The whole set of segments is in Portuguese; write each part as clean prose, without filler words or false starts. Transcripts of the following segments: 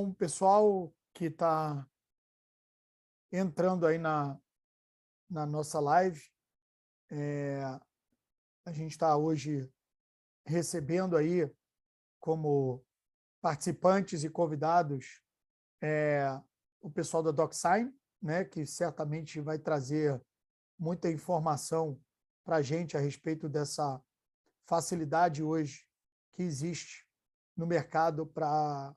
O pessoal que está entrando aí na nossa live, a gente está hoje recebendo aí como participantes e convidados o pessoal da DocSign, né, que certamente vai trazer muita informação para a gente a respeito dessa facilidade hoje que existe no mercado para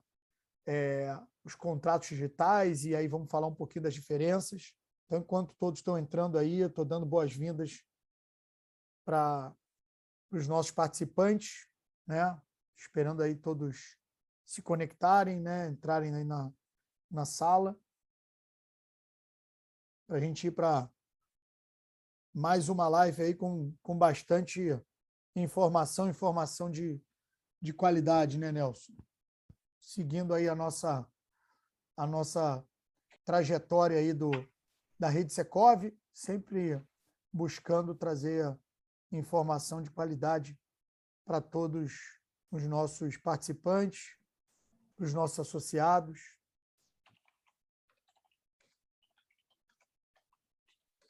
os contratos digitais, e aí vamos falar um pouquinho das diferenças. Então, enquanto todos estão entrando aí, eu estou dando boas-vindas para os nossos participantes, né? Esperando aí todos se conectarem, né? Entrarem aí na sala, para a gente ir para mais uma live aí com bastante informação de qualidade, né, Nelson? Seguindo aí a nossa trajetória aí da Rede Secov, sempre buscando trazer informação de qualidade para todos os nossos participantes, para os nossos associados.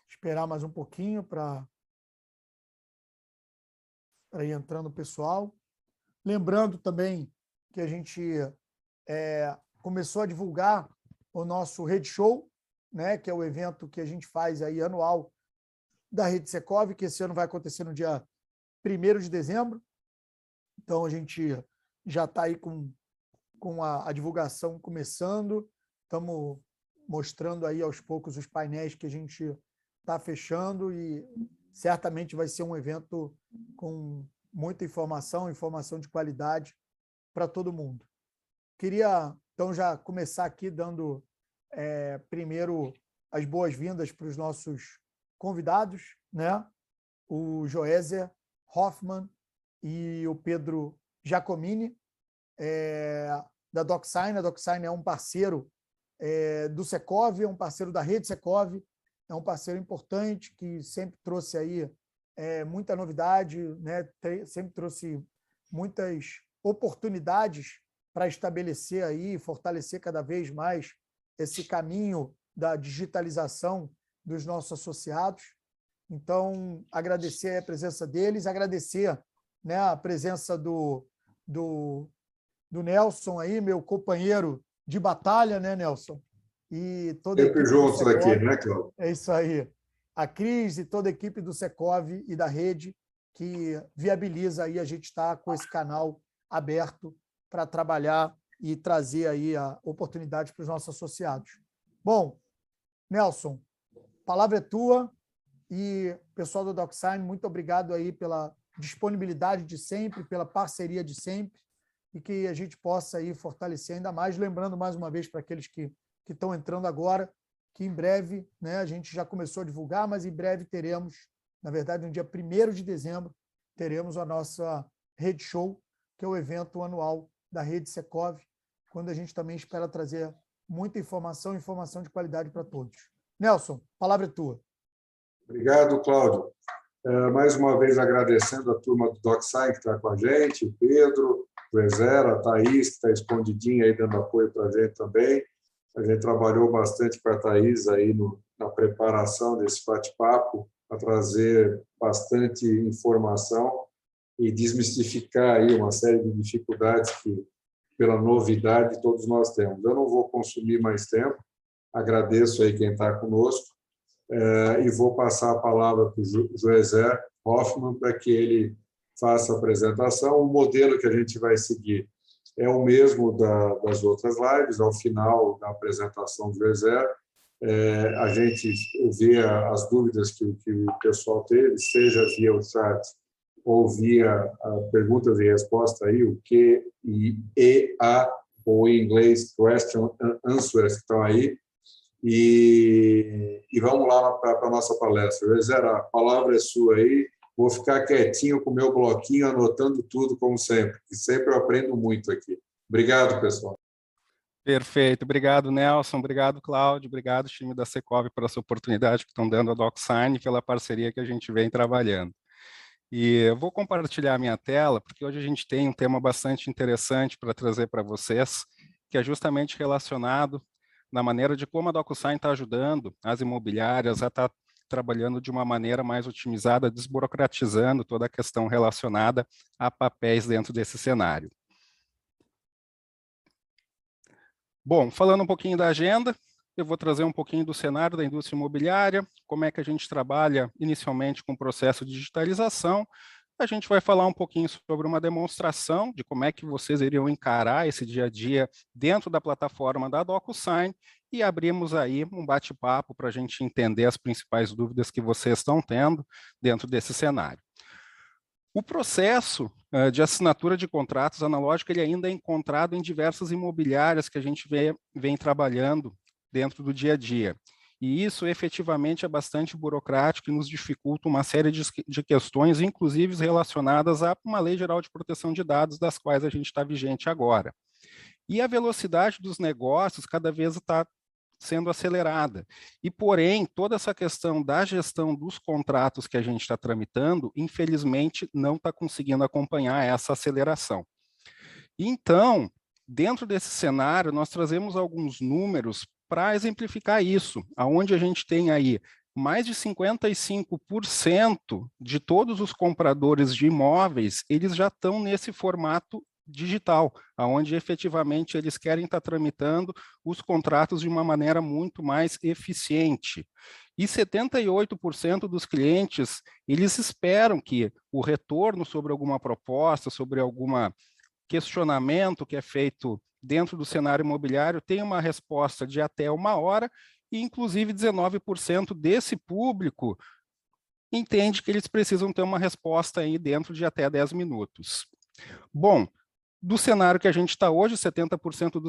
Esperar mais um pouquinho para ir entrando o pessoal. Lembrando também que a gente começou a divulgar o nosso Rede Show, né, que é o evento que a gente faz aí anual da Rede Secov, que esse ano vai acontecer no dia 1º de dezembro. Então, a gente já está aí com a divulgação começando. Estamos mostrando aí aos poucos os painéis que a gente está fechando e certamente vai ser um evento com muita informação de qualidade para todo mundo. Queria, então, já começar aqui dando primeiro as boas-vindas para os nossos convidados, né? O Joézer Hoffmann e o Pedro Giacomini, da DocSign. A DocSign é um parceiro do Secov, é um parceiro da Rede Secov, é um parceiro importante que sempre trouxe aí muita novidade, né? Sempre trouxe muitas oportunidades para estabelecer aí, fortalecer cada vez mais esse caminho da digitalização dos nossos associados. Então, agradecer a presença deles, agradecer, né, a presença do Nelson aí, meu companheiro de batalha, né, Nelson? E toda a Sempre equipe do juntos aqui, Secov. né, Cláudio? É isso aí. A Cris e toda a equipe do Secov e da rede que viabiliza aí a gente estar com esse canal aberto para trabalhar e trazer aí a oportunidade para os nossos associados. Bom, Nelson, a palavra é tua e pessoal do DocSign, muito obrigado aí pela disponibilidade de sempre, pela parceria de sempre e que a gente possa aí fortalecer ainda mais, lembrando mais uma vez para aqueles que estão entrando agora, que em breve, né, a gente já começou a divulgar, mas em breve teremos, na verdade, no dia 1º de dezembro, teremos a nossa Rede Show, que é o evento anual da Rede Secov, quando a gente também espera trazer muita informação de qualidade para todos. Nelson, a palavra é tua. Obrigado, Cláudio. Mais uma vez agradecendo a turma do DocSign que está com a gente, o Pedro, o Ezera, a Thaís, que está escondidinha aí dando apoio para a gente também. A gente trabalhou bastante com a Thaís aí na preparação desse bate-papo, para trazer bastante informação e desmistificar aí uma série de dificuldades que, pela novidade, todos nós temos. Eu não vou consumir mais tempo, agradeço aí quem está conosco e vou passar a palavra para o Joézer Hoffmann para que ele faça a apresentação. O modelo que a gente vai seguir é o mesmo das outras lives. Ao final da apresentação do Joézer, a gente vê as dúvidas que o pessoal teve, seja via o chat ou via a perguntas e respostas aí, o Q e EA, ou em inglês, question and answers, que estão aí. E vamos lá para a nossa palestra. Joézer, a palavra é sua aí. Vou ficar quietinho com o meu bloquinho, anotando tudo, como sempre, que sempre eu aprendo muito aqui. Obrigado, pessoal. Perfeito. Obrigado, Nelson. Obrigado, Cláudio. Obrigado, time da Secov, por essa oportunidade que estão dando à DocSign, pela parceria que a gente vem trabalhando. E eu vou compartilhar a minha tela, porque hoje a gente tem um tema bastante interessante para trazer para vocês, que é justamente relacionado na maneira de como a DocuSign está ajudando as imobiliárias a estar trabalhando de uma maneira mais otimizada, desburocratizando toda a questão relacionada a papéis dentro desse cenário. Bom, falando um pouquinho da agenda, eu vou trazer um pouquinho do cenário da indústria imobiliária, como é que a gente trabalha inicialmente com o processo de digitalização. A gente vai falar um pouquinho sobre uma demonstração de como é que vocês iriam encarar esse dia a dia dentro da plataforma da DocuSign e abrimos aí um bate-papo para a gente entender as principais dúvidas que vocês estão tendo dentro desse cenário. O processo de assinatura de contratos analógico ele ainda é encontrado em diversas imobiliárias que a gente vem trabalhando dentro do dia a dia. E isso efetivamente é bastante burocrático e nos dificulta uma série de questões, inclusive relacionadas a uma lei geral de proteção de dados, das quais a gente está vigente agora. E a velocidade dos negócios cada vez está sendo acelerada. E, porém, toda essa questão da gestão dos contratos que a gente está tramitando, infelizmente, não está conseguindo acompanhar essa aceleração. Então, dentro desse cenário, nós trazemos alguns números para exemplificar isso, aonde a gente tem aí mais de 55% de todos os compradores de imóveis, eles já estão nesse formato digital, aonde efetivamente eles querem estar tramitando os contratos de uma maneira muito mais eficiente. E 78% dos clientes, eles esperam que o retorno sobre alguma proposta, sobre algum questionamento que é feito dentro do cenário imobiliário tenha uma resposta de até 1 hora, e inclusive 19% desse público entende que eles precisam ter uma resposta aí dentro de até 10 minutos. Bom, do cenário que a gente está hoje, 70%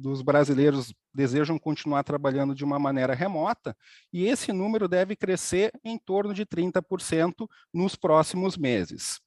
dos brasileiros desejam continuar trabalhando de uma maneira remota, e esse número deve crescer em torno de 30% nos próximos meses.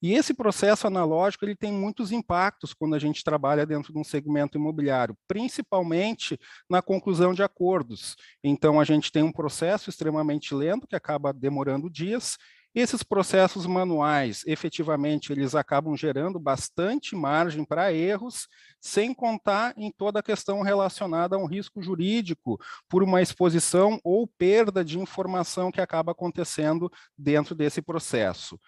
E esse processo analógico ele tem muitos impactos quando a gente trabalha dentro de um segmento imobiliário, principalmente na conclusão de acordos. Então, a gente tem um processo extremamente lento, que acaba demorando dias. Esses processos manuais, efetivamente, eles acabam gerando bastante margem para erros, sem contar em toda a questão relacionada a um risco jurídico por uma exposição ou perda de informação que acaba acontecendo dentro desse processo.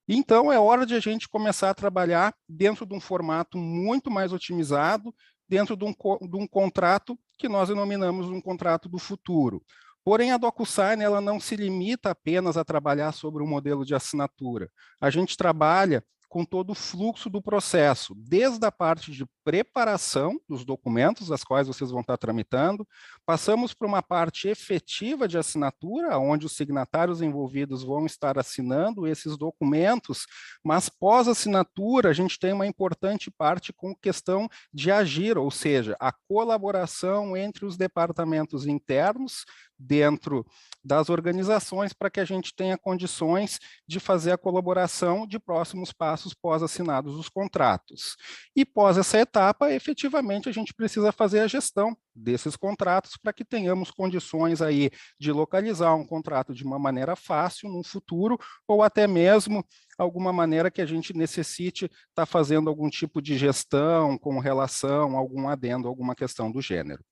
Então, é hora de a gente começar a trabalhar dentro de um formato muito mais otimizado, dentro de um contrato que nós denominamos um contrato do futuro. Porém, a DocuSign ela não se limita apenas a trabalhar sobre um modelo de assinatura. A gente trabalha com todo o fluxo do processo, desde a parte de preparação dos documentos, das quais vocês vão estar tramitando, passamos por uma parte efetiva de assinatura, onde os signatários envolvidos vão estar assinando esses documentos, mas pós-assinatura a gente tem uma importante parte com questão de agir, ou seja, a colaboração entre os departamentos internos dentro das organizações para que a gente tenha condições de fazer a colaboração de próximos passos pós-assinados os contratos. E pós essa etapa, efetivamente, a gente precisa fazer a gestão desses contratos para que tenhamos condições aí de localizar um contrato de uma maneira fácil no futuro, ou até mesmo alguma maneira que a gente necessite estar fazendo algum tipo de gestão com relação a algum adendo, alguma questão do gênero.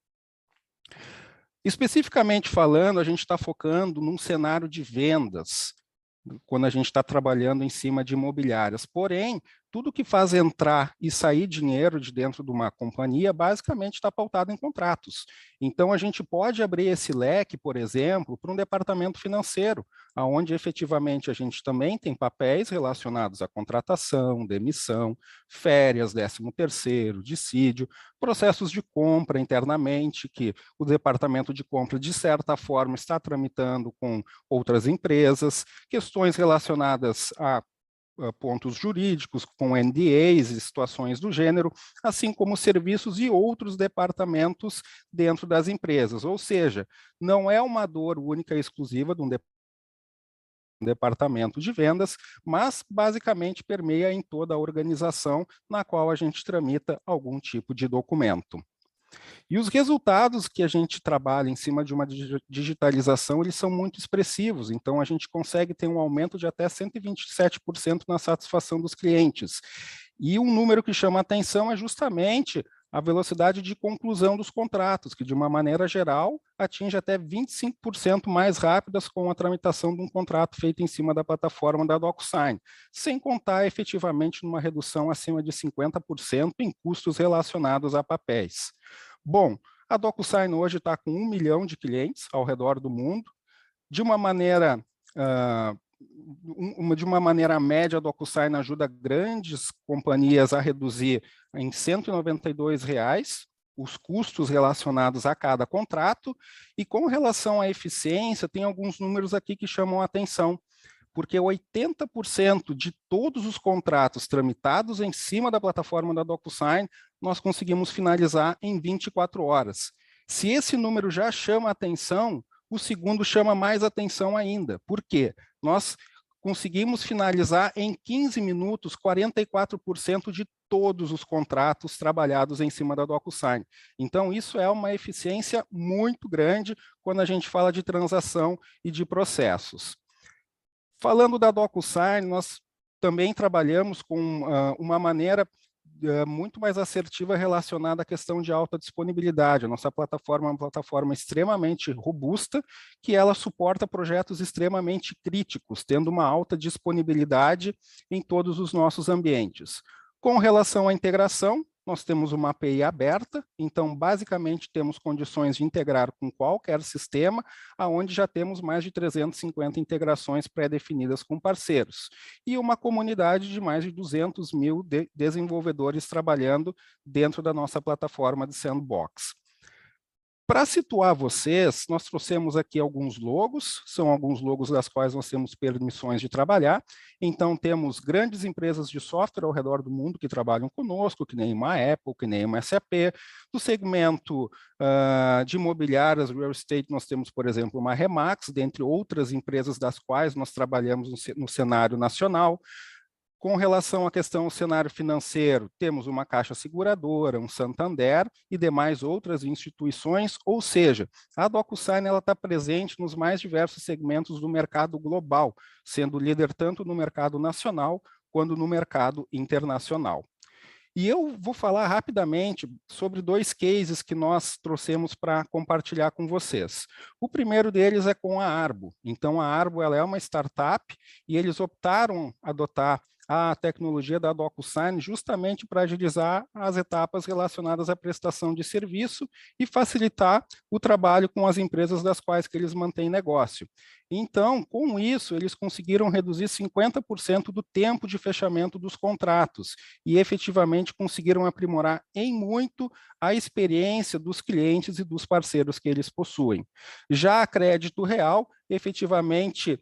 Especificamente falando, a gente está focando num cenário de vendas, quando a gente está trabalhando em cima de imobiliárias. Porém, tudo que faz entrar e sair dinheiro de dentro de uma companhia, basicamente está pautado em contratos. Então, a gente pode abrir esse leque, por exemplo, para um departamento financeiro, onde efetivamente a gente também tem papéis relacionados à contratação, demissão, férias, 13º, dissídio, processos de compra internamente, que o departamento de compra, de certa forma, está tramitando com outras empresas, questões relacionadas a pontos jurídicos, com NDAs e situações do gênero, assim como serviços e outros departamentos dentro das empresas. Ou seja, não é uma dor única e exclusiva de um departamento de vendas, mas basicamente permeia em toda a organização na qual a gente tramita algum tipo de documento. E os resultados que a gente trabalha em cima de uma digitalização, eles são muito expressivos, então a gente consegue ter um aumento de até 127% na satisfação dos clientes. E um número que chama a atenção é justamente a velocidade de conclusão dos contratos, que de uma maneira geral atinge até 25% mais rápidas com a tramitação de um contrato feito em cima da plataforma da DocuSign, sem contar efetivamente numa redução acima de 50% em custos relacionados a papéis. Bom, a DocuSign hoje está com 1 milhão de clientes ao redor do mundo, de uma maneira média, a DocuSign ajuda grandes companhias a reduzir em R$ 192 os custos relacionados a cada contrato, e com relação à eficiência, tem alguns números aqui que chamam a atenção, porque 80% de todos os contratos tramitados em cima da plataforma da DocuSign, nós conseguimos finalizar em 24 horas. Se esse número já chama a atenção, o segundo chama mais atenção ainda. Por quê? Nós conseguimos finalizar em 15 minutos 44% de todos os contratos trabalhados em cima da DocuSign. Então, isso é uma eficiência muito grande quando a gente fala de transação e de processos. Falando da DocuSign, nós também trabalhamos com uma maneira muito mais assertiva relacionada à questão de alta disponibilidade. A nossa plataforma é uma plataforma extremamente robusta, que ela suporta projetos extremamente críticos, tendo uma alta disponibilidade em todos os nossos ambientes. Com relação à integração, nós temos uma API aberta, então basicamente temos condições de integrar com qualquer sistema, aonde já temos mais de 350 integrações pré-definidas com parceiros, e uma comunidade de mais de 200 mil desenvolvedores trabalhando dentro da nossa plataforma de sandbox. Para situar vocês, nós trouxemos aqui alguns logos, são alguns logos das quais nós temos permissões de trabalhar. Então, temos grandes empresas de software ao redor do mundo que trabalham conosco, que nem uma Apple, que nem uma SAP. Do segmento de imobiliárias, real estate, nós temos, por exemplo, uma Remax, dentre outras empresas das quais nós trabalhamos no cenário nacional. Com relação à questão do cenário financeiro, temos uma Caixa Seguradora, um Santander e demais outras instituições, ou seja, a DocuSign está presente nos mais diversos segmentos do mercado global, sendo líder tanto no mercado nacional quanto no mercado internacional. E eu vou falar rapidamente sobre 2 cases que nós trouxemos para compartilhar com vocês. O primeiro deles é com a Arbo. Então, a Arbo ela é uma startup e eles optaram adotar a tecnologia da DocuSign justamente para agilizar as etapas relacionadas à prestação de serviço e facilitar o trabalho com as empresas das quais que eles mantêm negócio. Então, com isso, eles conseguiram reduzir 50% do tempo de fechamento dos contratos e efetivamente conseguiram aprimorar em muito a experiência dos clientes e dos parceiros que eles possuem. Já a Crédito Real, efetivamente,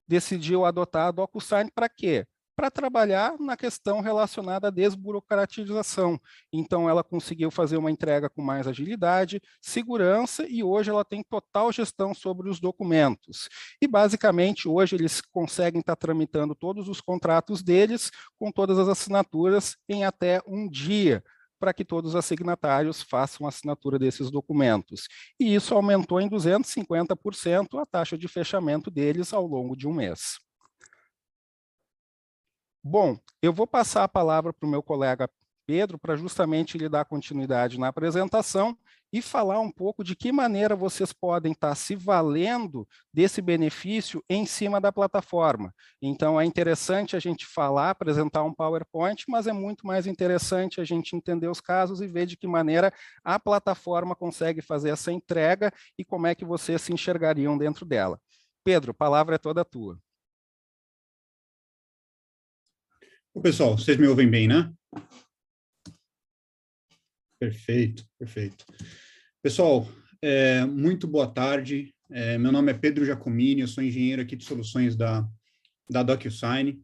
decidiu adotar a DocuSign para quê? Para trabalhar na questão relacionada à desburocratização. Então, ela conseguiu fazer uma entrega com mais agilidade, segurança, e hoje ela tem total gestão sobre os documentos. E, basicamente, hoje eles conseguem estar tramitando todos os contratos deles com todas as assinaturas em até 1 dia, para que todos os signatários façam a assinatura desses documentos. E isso aumentou em 250% a taxa de fechamento deles ao longo de 1 mês. Bom, eu vou passar a palavra para o meu colega Pedro para justamente lhe dar continuidade na apresentação e falar um pouco de que maneira vocês podem estar se valendo desse benefício em cima da plataforma. Então, é interessante a gente falar, apresentar um PowerPoint, mas é muito mais interessante a gente entender os casos e ver de que maneira a plataforma consegue fazer essa entrega e como é que vocês se enxergariam dentro dela. Pedro, a palavra é toda tua. Ô, pessoal, vocês me ouvem bem, né? Perfeito, perfeito. Pessoal, muito boa tarde. Meu nome é Pedro Giacomini, eu sou engenheiro aqui de soluções da DocuSign.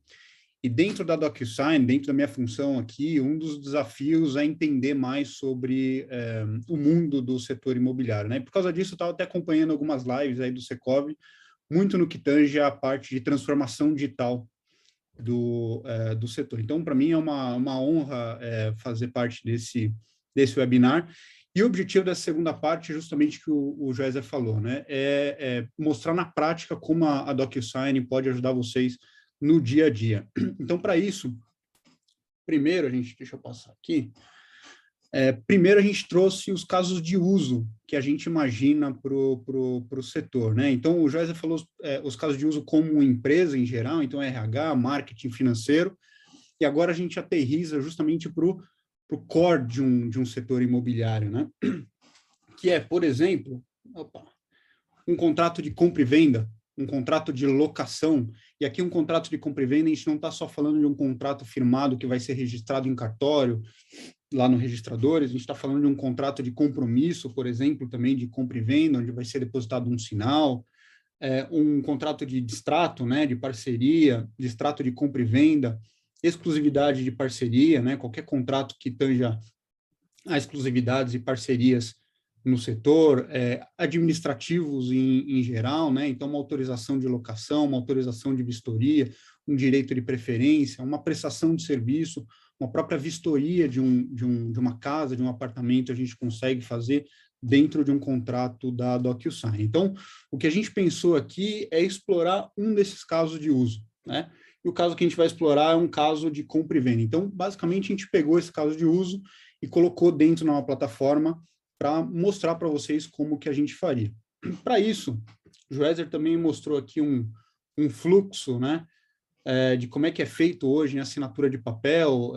E dentro da DocuSign, dentro da minha função aqui, um dos desafios é entender mais sobre o mundo do setor imobiliário, né? Por causa disso, eu estava até acompanhando algumas lives aí do Secov, muito no que tange a parte de transformação digital do setor. Então, para mim, é uma honra fazer parte desse webinar. E o objetivo dessa segunda parte, justamente que o Joézer falou, né, é mostrar na prática como a DocuSign pode ajudar vocês no dia a dia. Então, para isso, primeiro, deixa eu passar aqui, primeiro a gente trouxe os casos de uso que a gente imagina para o setor, né? Então, o Joézer falou os casos de uso como empresa em geral, então RH, marketing financeiro, e agora a gente aterriza justamente para o core de um setor imobiliário, né? Que é, por exemplo, um contrato de compra e venda, um contrato de locação, e aqui um contrato de compra e venda, a gente não está só falando de um contrato firmado que vai ser registrado em cartório, lá no registrador, a gente está falando de um contrato de compromisso, por exemplo, também de compra e venda, onde vai ser depositado um sinal, um contrato de distrato, né, de parceria, distrato de compra e venda, exclusividade de parceria, né, qualquer contrato que tanja a exclusividades e parcerias no setor, administrativos em geral, né, então uma autorização de locação, uma autorização de vistoria, um direito de preferência, uma prestação de serviço, uma própria vistoria de uma casa, de um apartamento, a gente consegue fazer dentro de um contrato da DocuSign. Então, o que a gente pensou aqui é explorar um desses casos de uso, né? E o caso que a gente vai explorar é um caso de compra e venda. Então, basicamente, a gente pegou esse caso de uso e colocou dentro de uma plataforma para mostrar para vocês como que a gente faria. Para isso, o Joézer também mostrou aqui um fluxo, né, de como é que é feito hoje em assinatura de papel,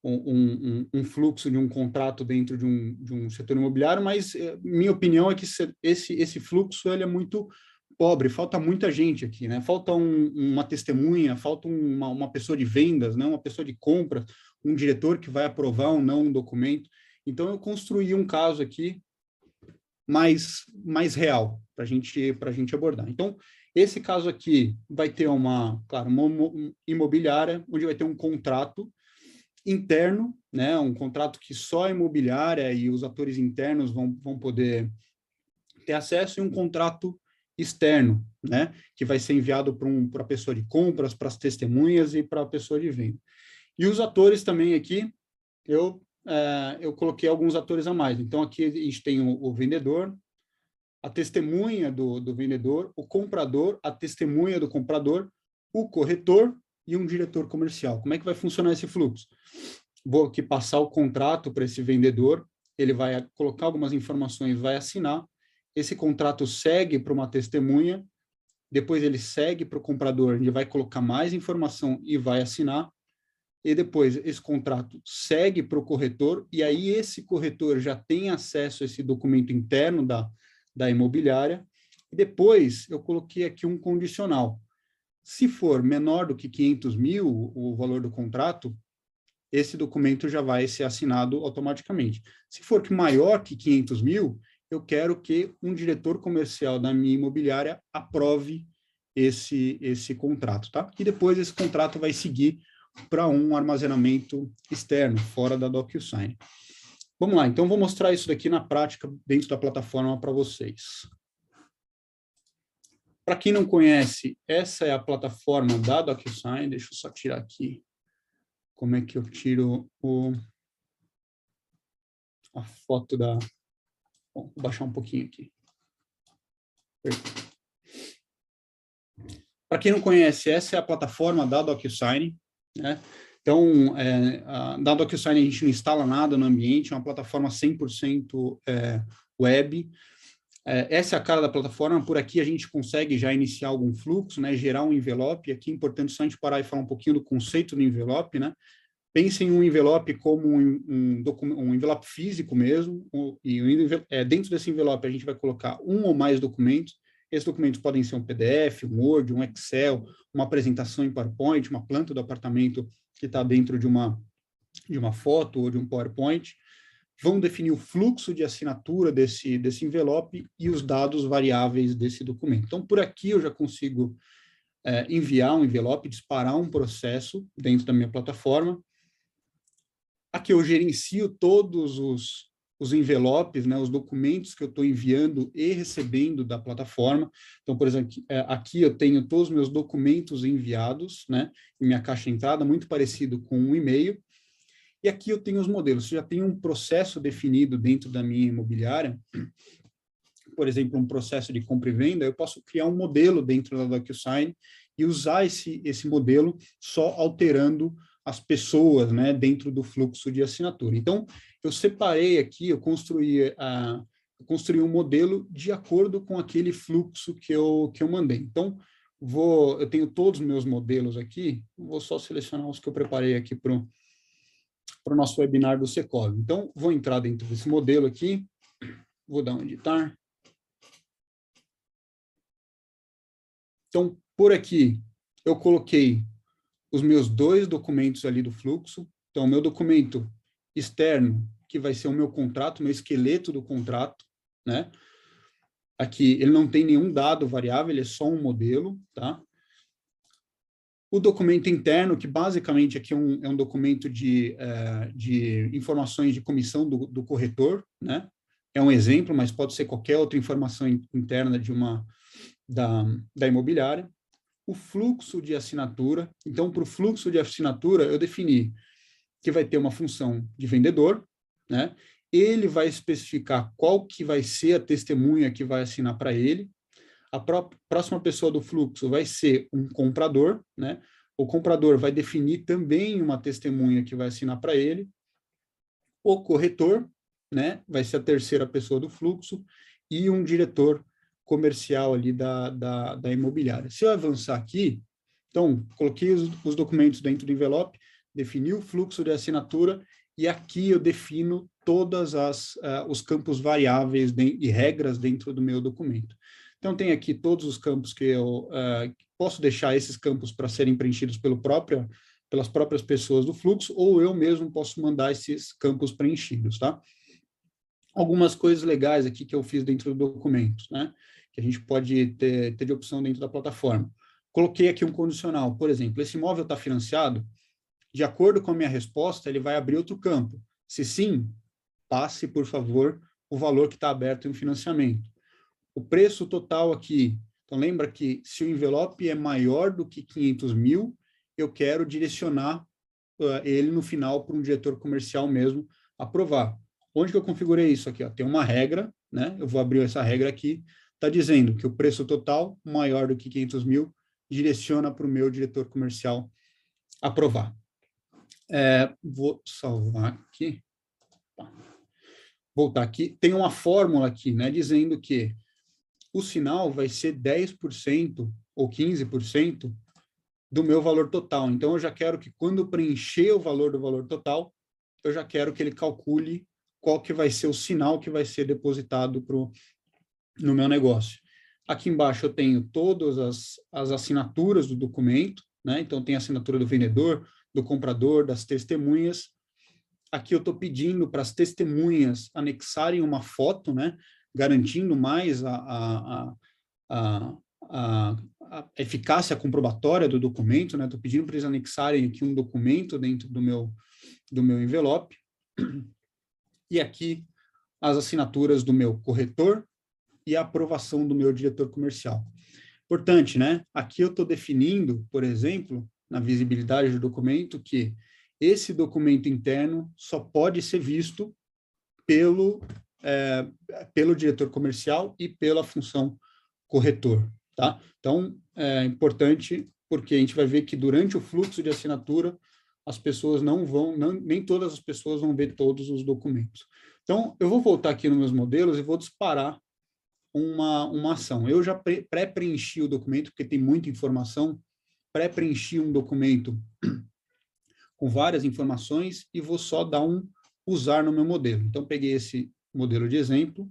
um fluxo de um contrato dentro de um setor imobiliário, mas minha opinião é que esse fluxo ele é muito pobre, falta muita gente aqui, né? Falta uma testemunha, falta uma pessoa de vendas, né? Uma pessoa de compras, um diretor que vai aprovar ou não um documento. Então, eu construí um caso aqui mais real para a gente abordar. Então, esse caso aqui vai ter uma imobiliária, onde vai ter um contrato interno, né, um contrato que só a imobiliária e os atores internos vão poder ter acesso, e um contrato externo, né, que vai ser enviado para a pessoa de compras, para as testemunhas e para a pessoa de venda. E os atores também aqui, eu coloquei alguns atores a mais. Então, aqui a gente tem o vendedor, a testemunha do vendedor, o comprador, a testemunha do comprador, o corretor e um diretor comercial. Como é que vai funcionar esse fluxo? Vou aqui passar o contrato para esse vendedor, ele vai colocar algumas informações, vai assinar, esse contrato segue para uma testemunha, depois ele segue para o comprador, ele vai colocar mais informação e vai assinar, e depois esse contrato segue para o corretor, e aí esse corretor já tem acesso a esse documento interno da imobiliária, e depois eu coloquei aqui um condicional. Se for menor do que 500 mil o valor do contrato, esse documento já vai ser assinado automaticamente. Se for maior que 500 mil, eu quero que um diretor comercial da minha imobiliária aprove esse contrato, tá? E depois esse contrato vai seguir para um armazenamento externo, fora da DocuSign. Vamos lá, então vou mostrar isso daqui na prática dentro da plataforma para vocês. Para quem não conhece, essa é a plataforma da DocuSign. Deixa eu só tirar aqui como é que eu tiro a foto da... Bom, vou baixar um pouquinho aqui. Para quem não conhece, essa é a plataforma da DocuSign, né? Então, da DocuSign a gente não instala nada no ambiente, é uma plataforma 100% web. Essa é a cara da plataforma. Por aqui a gente consegue já iniciar algum fluxo, né? Gerar um envelope. Aqui é importante só a gente parar e falar um pouquinho do conceito do envelope, né? Pense em um envelope como um envelope físico mesmo, e dentro desse envelope a gente vai colocar um ou mais documentos. Esses documentos podem ser um PDF, um Word, um Excel, uma apresentação em PowerPoint, uma planta do apartamento que está dentro de uma foto ou de um PowerPoint. Vão definir o fluxo de assinatura desse envelope e os dados variáveis desse documento. Então, por aqui eu já consigo enviar um envelope, disparar um processo dentro da minha plataforma. Aqui eu gerencio todos os envelopes, né, os documentos que eu estou enviando e recebendo da plataforma. Então, por exemplo, aqui eu tenho todos os meus documentos enviados, né, em minha caixa de entrada, muito parecido com um e-mail. E aqui eu tenho os modelos. Se eu já tenho um processo definido dentro da minha imobiliária, por exemplo, um processo de compra e venda, eu posso criar um modelo dentro da DocuSign e usar esse modelo só alterando as pessoas, né, dentro do fluxo de assinatura. Então, eu separei aqui, eu construí um modelo de acordo com aquele fluxo que eu mandei. Então, eu tenho todos os meus modelos aqui, vou só selecionar os que eu preparei aqui para o nosso webinar do Secov. Então, vou entrar dentro desse modelo aqui, vou dar um editar. Então, por aqui, eu coloquei os meus 2 documentos ali do fluxo. Então, o meu documento externo, que vai ser o meu contrato, meu esqueleto do contrato, né? Aqui, ele não tem nenhum dado variável, ele é só um modelo, tá? O documento interno, que basicamente aqui é um documento de informações de comissão do corretor, né? É um exemplo, mas pode ser qualquer outra informação interna da imobiliária. O fluxo de assinatura. Então, para o fluxo de assinatura, eu defini que vai ter uma função de vendedor, né? Ele vai especificar qual que vai ser a testemunha que vai assinar para ele. A próxima pessoa do fluxo vai ser um comprador, né? O comprador vai definir também uma testemunha que vai assinar para ele. O corretor, né? Vai ser a terceira pessoa do fluxo e um diretor comercial ali da imobiliária. Se eu avançar aqui, então, coloquei os documentos dentro do envelope, defini o fluxo de assinatura e aqui eu defino todos os campos variáveis e regras dentro do meu documento. Então, tem aqui todos os campos que eu posso deixar esses campos para serem preenchidos pelas próprias pessoas do fluxo, ou eu mesmo posso mandar esses campos preenchidos, tá? Algumas coisas legais aqui que eu fiz dentro do documento, né? Que a gente pode ter de opção dentro da plataforma. Coloquei aqui um condicional, por exemplo, esse imóvel está financiado? De acordo com a minha resposta, ele vai abrir outro campo. Se sim, passe, por favor, o valor que está aberto em financiamento. O preço total aqui, então lembra que se o envelope é maior do que 500 mil, eu quero direcionar ele no final para um diretor comercial mesmo aprovar. Onde que eu configurei isso aqui? Ó? Tem uma regra, né? Eu vou abrir essa regra aqui, está dizendo que o preço total maior do que 500 mil direciona para o meu diretor comercial aprovar. Vou salvar aqui. Voltar aqui. Tem uma fórmula aqui, né? Dizendo que o sinal vai ser 10% ou 15% do meu valor total. Então, eu já quero que quando preencher o valor do valor total, eu já quero que ele calcule qual que vai ser o sinal que vai ser depositado no meu negócio. Aqui embaixo eu tenho todas as assinaturas do documento, né? Então, tem a assinatura do vendedor, do comprador, das testemunhas. Aqui eu estou pedindo para as testemunhas anexarem uma foto, né? Garantindo mais a eficácia comprobatória do documento, né? Estou pedindo para eles anexarem aqui um documento dentro do meu envelope. E aqui as assinaturas do meu corretor e a aprovação do meu diretor comercial. Importante, né? Aqui eu estou definindo, por exemplo, na visibilidade do documento, que esse documento interno só pode ser visto pelo diretor comercial e pela função corretor, tá? Então, é importante porque a gente vai ver que durante o fluxo de assinatura, as pessoas nem todas as pessoas vão ver todos os documentos. Então, eu vou voltar aqui nos meus modelos e vou disparar uma ação. Eu já pré-preenchi o documento, porque tem muita informação, pré-preenchi um documento com várias informações e vou só dar um usar no meu modelo. Então, peguei esse modelo de exemplo.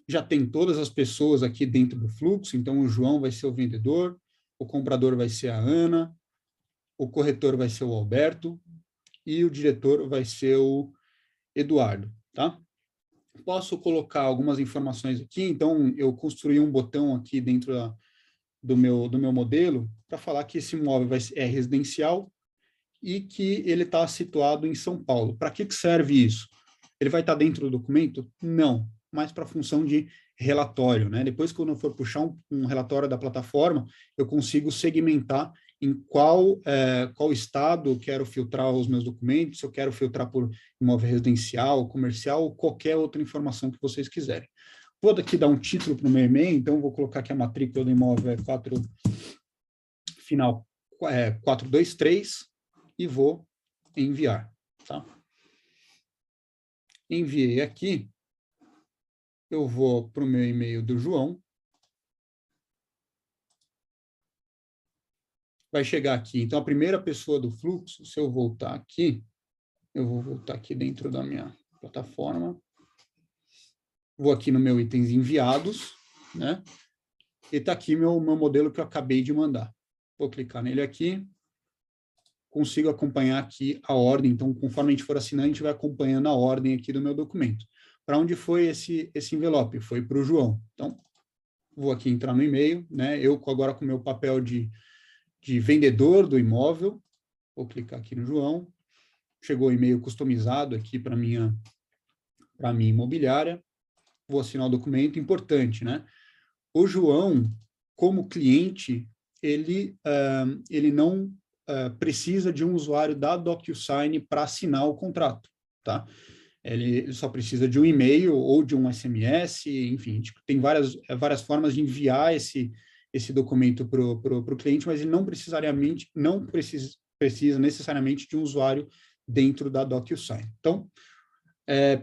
Já tem todas as pessoas aqui dentro do fluxo, então o João vai ser o vendedor, o comprador vai ser a Ana, o corretor vai ser o Alberto e o diretor vai ser o Eduardo, tá? Posso colocar algumas informações aqui, então eu construí um botão aqui dentro do meu modelo para falar que esse imóvel é residencial e que ele está situado em São Paulo. Para que serve isso? Ele vai estar dentro do documento? Não, mas para a função de relatório, né? Depois, quando eu for puxar um relatório da plataforma, eu consigo segmentar em qual estado eu quero filtrar os meus documentos, se eu quero filtrar por imóvel residencial, comercial, ou qualquer outra informação que vocês quiserem. Vou aqui dar um título para o meu e-mail, então vou colocar que a matrícula do imóvel é final 423 e vou enviar, tá? Enviei aqui, eu vou para o meu e-mail do João, vai chegar aqui. Então, a primeira pessoa do fluxo, se eu voltar aqui, eu vou voltar aqui dentro da minha plataforma, vou aqui no meu itens enviados, né? E está aqui meu modelo que eu acabei de mandar. Vou clicar nele aqui, consigo acompanhar aqui a ordem. Então, conforme a gente for assinando, a gente vai acompanhando a ordem aqui do meu documento. Para onde foi esse envelope? Foi para o João. Então, vou aqui entrar no e-mail, né? Eu agora com o meu papel de vendedor do imóvel, vou clicar aqui no João, chegou o e-mail customizado aqui para minha imobiliária, vou assinar o documento, importante, né? O João, como cliente, ele não precisa de um usuário da DocuSign para assinar o contrato, tá? Ele só precisa de um e-mail ou de um SMS, enfim, tem várias formas de enviar esse documento para o cliente, mas ele não precisa necessariamente de um usuário dentro da DocuSign. Então,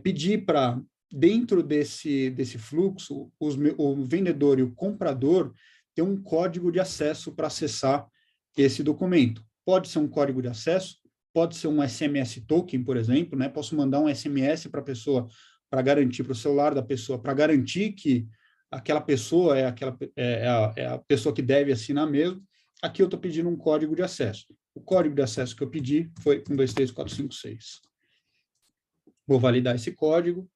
pedir para, dentro desse fluxo, o vendedor e o comprador ter um código de acesso para acessar esse documento. Pode ser um código de acesso, pode ser um SMS token, por exemplo, né? Posso mandar um SMS para a pessoa, para garantir, para o celular da pessoa, para garantir que aquela pessoa é a pessoa que deve assinar mesmo. Aqui eu estou pedindo um código de acesso. O código de acesso que eu pedi foi 123456. Vou validar esse código.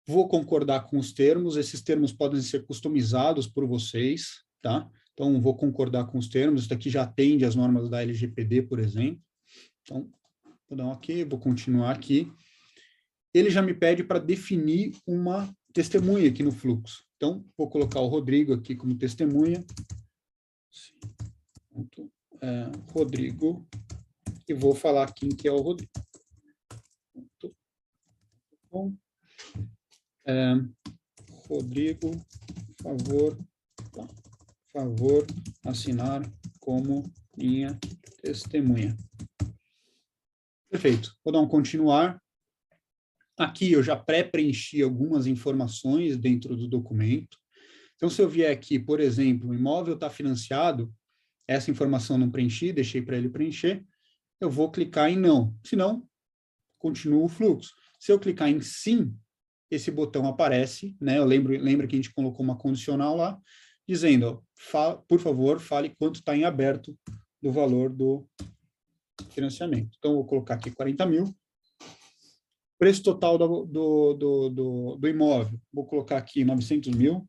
Vou concordar com os termos. Esses termos podem ser customizados por vocês, tá? Então, vou concordar com os termos. Isso daqui já atende às normas da LGPD, por exemplo. Então, vou dar um OK, vou continuar aqui. Ele já me pede para definir uma testemunha aqui no fluxo. Então, vou colocar o Rodrigo aqui como testemunha. Rodrigo. E vou falar quem que é o Rodrigo. Bom. Rodrigo, favor, assinar como minha testemunha. Perfeito. Vou dar um continuar. Aqui eu já pré-preenchi algumas informações dentro do documento. Então, se eu vier aqui, por exemplo, o imóvel está financiado, essa informação não preenchi, deixei para ele preencher, eu vou clicar em não. Se não, continuo o fluxo. Se eu clicar em sim, esse botão aparece, né? Eu lembro que a gente colocou uma condicional lá, dizendo, por favor, fale quanto está em aberto do valor do financiamento. Então, eu vou colocar aqui 40 mil. Preço total do imóvel, vou colocar aqui 900 mil.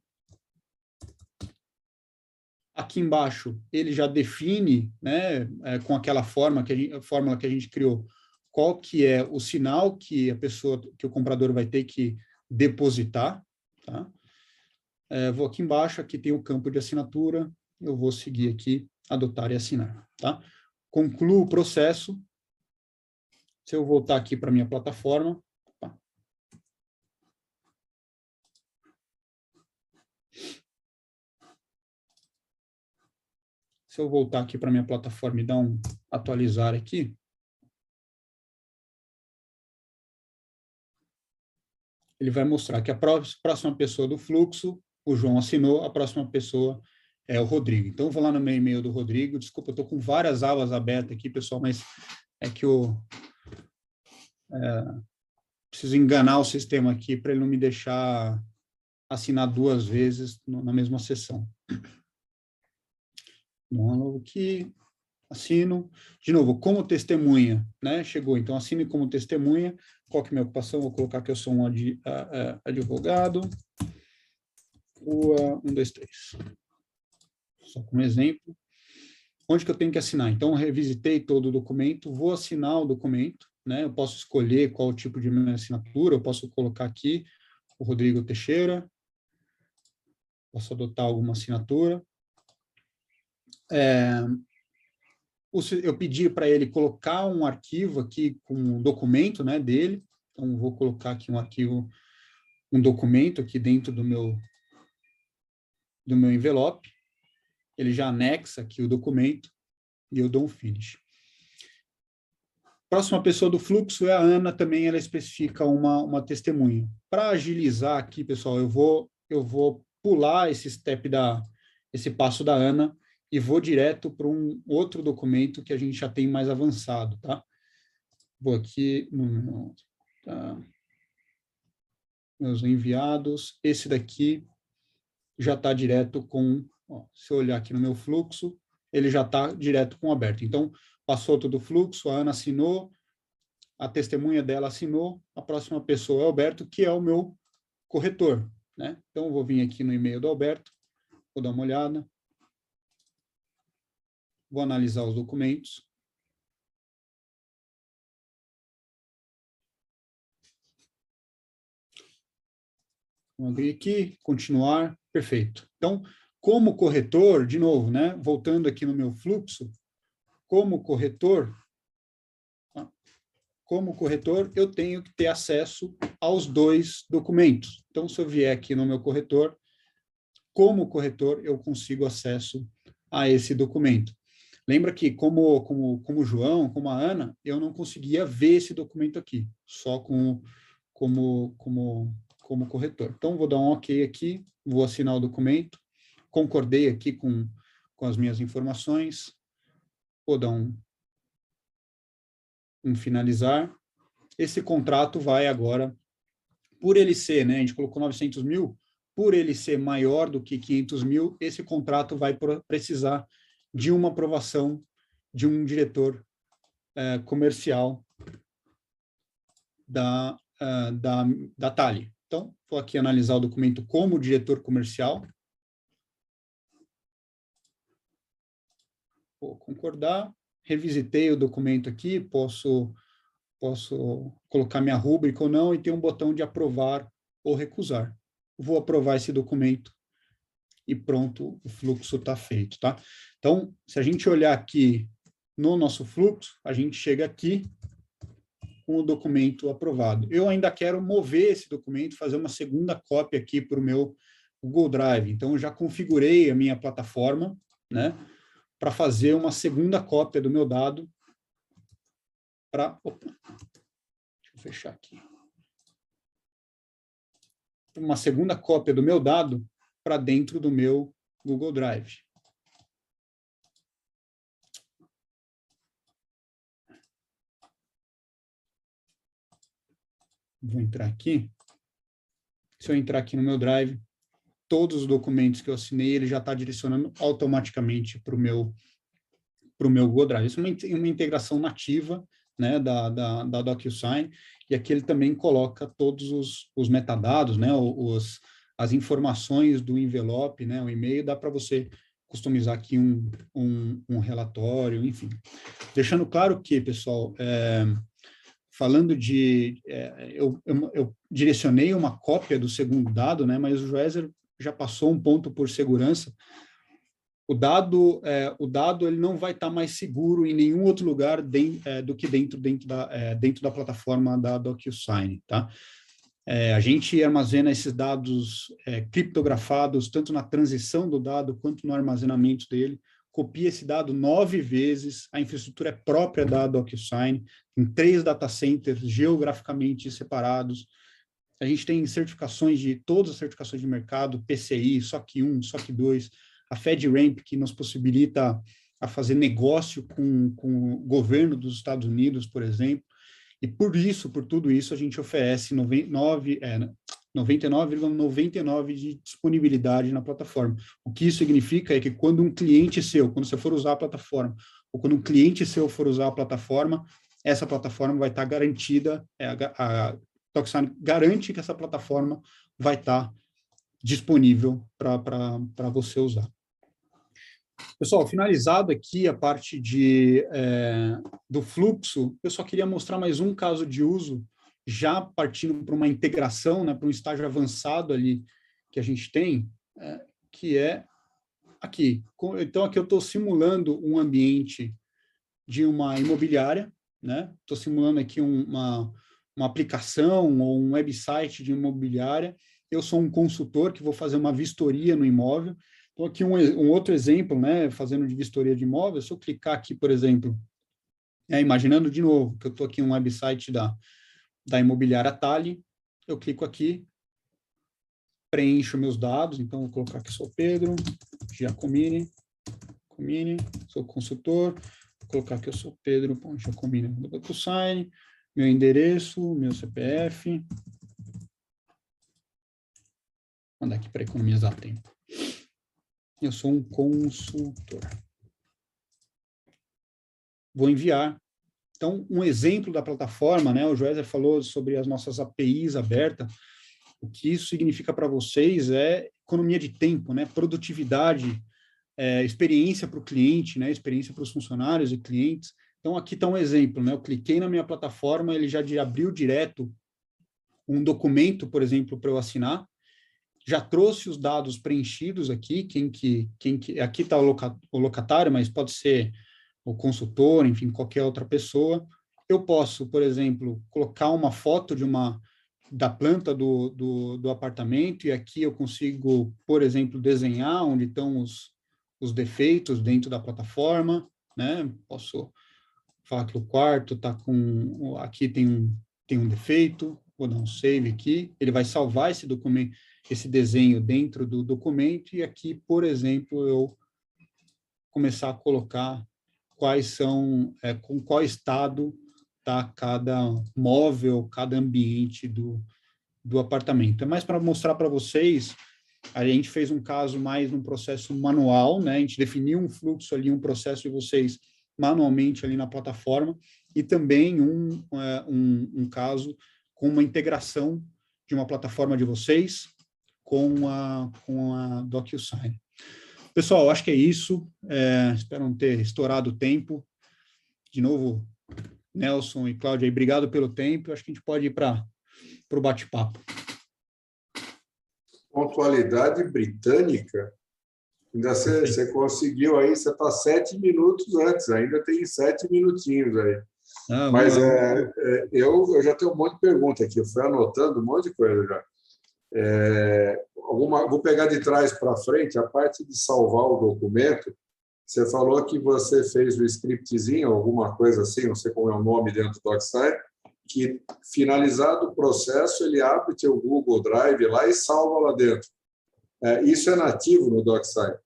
Aqui embaixo, ele já define, né, com aquela fórmula que a gente criou, qual que é o sinal que o comprador vai ter que depositar, tá? Vou aqui embaixo, aqui tem o campo de assinatura, eu vou seguir aqui, adotar e assinar, tá? Concluo o processo. Se eu voltar aqui para a minha plataforma, se eu voltar aqui para a minha plataforma e dar um atualizar aqui, ele vai mostrar que a próxima pessoa do fluxo, o João assinou, a próxima pessoa é o Rodrigo. Então, eu vou lá no meu e-mail do Rodrigo, desculpa, eu estou com várias abas abertas aqui, pessoal, mas é que eu preciso enganar o sistema aqui para ele não me deixar assinar duas vezes na mesma sessão. Bom, aqui, assino. De novo, como testemunha, né? Chegou, então assine como testemunha. Qual que é a minha ocupação? Vou colocar que eu sou um advogado. Rua 123. Só como exemplo. Onde que eu tenho que assinar? Então, eu revisitei todo o documento, vou assinar o documento, né? Eu posso escolher qual o tipo de minha assinatura, eu posso colocar aqui o Rodrigo Teixeira. Posso adotar alguma assinatura. Eu pedi para ele colocar um arquivo aqui com um documento, né, dele. Então, vou colocar aqui um arquivo, um documento aqui dentro do meu envelope. Ele já anexa aqui o documento e eu dou um finish. Próxima pessoa do fluxo é a Ana, também ela especifica uma testemunha. Para agilizar aqui, pessoal, eu vou pular esse passo da Ana e vou direto para um outro documento que a gente já tem mais avançado, tá? Vou aqui no meus enviados. Esse daqui já está direto com... se eu olhar aqui no meu fluxo, ele já está direto com o aberto. Então, passou todo o fluxo, a Ana assinou, a testemunha dela assinou, a próxima pessoa é o Alberto, que é o meu corretor, né? Então, eu vou vir aqui no e-mail do Alberto, vou dar uma olhada, vou analisar os documentos. Vou abrir aqui, continuar, perfeito. Então, como corretor, de novo, né? Voltando aqui no meu fluxo, como corretor, eu tenho que ter acesso aos dois documentos. Então, se eu vier aqui no meu corretor, como corretor, eu consigo acesso a esse documento. Lembra que, como o João, como a Ana, eu não conseguia ver esse documento aqui, só como corretor. Então, vou dar um OK aqui, vou assinar o documento, concordei aqui com as minhas informações, vou dar um finalizar. Esse contrato vai agora, por ele ser, né, a gente colocou 900 mil, por ele ser maior do que 500 mil, esse contrato vai precisar de uma aprovação de um diretor comercial da Thalia. Então, vou aqui analisar o documento como diretor comercial. Vou concordar. Revisitei o documento aqui, posso colocar minha rúbrica ou não, e tem um botão de aprovar ou recusar. Vou aprovar esse documento e pronto, o fluxo está feito, tá? Então, se a gente olhar aqui no nosso fluxo, a gente chega aqui com o documento aprovado. Eu ainda quero mover esse documento, fazer uma segunda cópia aqui para o meu Google Drive. Então, eu já configurei a minha plataforma, né, para fazer uma segunda cópia do meu dado para... Deixa eu fechar aqui. Uma segunda cópia do meu dado para dentro do meu Google Drive. Vou entrar aqui. Se eu entrar aqui no meu Drive, todos os documentos que eu assinei, ele já está direcionando automaticamente para o meu Google Drive. Isso é uma integração nativa, né, da DocuSign, e aqui ele também coloca todos os metadados, né, as informações do envelope, né, o e-mail, dá para você customizar aqui um relatório, enfim. Deixando claro que, pessoal, falando de... eu direcionei uma cópia do segundo dado, né, mas o Joézer já passou um ponto por segurança. O dado ele não vai estar mais seguro em nenhum outro lugar do que dentro da plataforma da DocuSign, tá? A gente armazena esses dados criptografados, tanto na transição do dado quanto no armazenamento dele, copia esse dado 9 vezes, a infraestrutura é própria da DocuSign, em 3 data centers geograficamente separados. A gente tem certificações todas as certificações de mercado, PCI, SOC 1, SOC 2, a FedRAMP, que nos possibilita a fazer negócio com o governo dos Estados Unidos, por exemplo, e por tudo isso, a gente oferece 99,99% de disponibilidade na plataforma. O que isso significa é que quando um cliente seu, quando você for usar a plataforma, ou quando um cliente seu for usar a plataforma, essa plataforma vai estar garantida, a DocuSign garante que essa plataforma vai estar disponível para você usar. Pessoal, finalizado aqui a parte do fluxo, eu só queria mostrar mais um caso de uso, já partindo para uma integração, né, para um estágio avançado ali que a gente tem, que é aqui. Então, aqui eu estou simulando um ambiente de uma imobiliária, né? Estou simulando aqui uma aplicação ou um website de imobiliária. Eu sou um consultor que vou fazer uma vistoria no imóvel. Então, aqui um outro exemplo, né? Fazendo de vistoria de imóvel, se eu clicar aqui, por exemplo, imaginando de novo que eu estou aqui em um website da imobiliária Tali, eu clico aqui, preencho meus dados, então vou colocar que sou Pedro Giacomini, sou consultor, vou colocar que eu sou Pedro Giacomini do DocuSign, meu endereço, meu CPF, vou mandar aqui para economizar tempo. Eu sou um consultor. Vou enviar. Então, um exemplo da plataforma, né? O Joézer falou sobre as nossas APIs abertas. O que isso significa para vocês é economia de tempo, né? Produtividade, experiência para o cliente, né? Experiência para os funcionários e clientes. Então, aqui está um exemplo, né? Eu cliquei na minha plataforma, ele já abriu direto um documento, por exemplo, para eu assinar. Já trouxe os dados preenchidos aqui, aqui está o locatário, mas pode ser o consultor, enfim, qualquer outra pessoa. Eu posso, por exemplo, colocar uma foto da planta do apartamento, e aqui eu consigo, por exemplo, desenhar onde estão os defeitos dentro da plataforma, né? Posso falar que o quarto está com... Aqui tem um defeito, vou dar um save aqui, ele vai salvar esse documento, esse desenho dentro do documento, e aqui, por exemplo, eu começar a colocar com qual estado está cada móvel, cada ambiente do apartamento. É mais para mostrar para vocês, a gente fez um caso mais num processo manual, né? A gente definiu um fluxo ali, um processo de vocês manualmente ali na plataforma, e também um caso com uma integração de uma plataforma de vocês com a DocuSign. Pessoal, acho que é isso. Espero não ter estourado o tempo. De novo, Nelson e Cláudia, obrigado pelo tempo. Acho que a gente pode ir para o bate-papo. Pontualidade britânica. Ainda você conseguiu aí, você está 7 minutos antes, ainda tem 7 minutinhos aí. Mas eu já tenho um monte de pergunta aqui, eu fui anotando um monte de coisa já. Vou pegar de trás para frente, a parte de salvar o documento. Você falou que você fez o scriptzinho, alguma coisa assim, não sei como é o nome dentro do DocuSign, que, finalizado o processo, ele abre o teu Google Drive lá e salva lá dentro. Isso é nativo no DocuSign.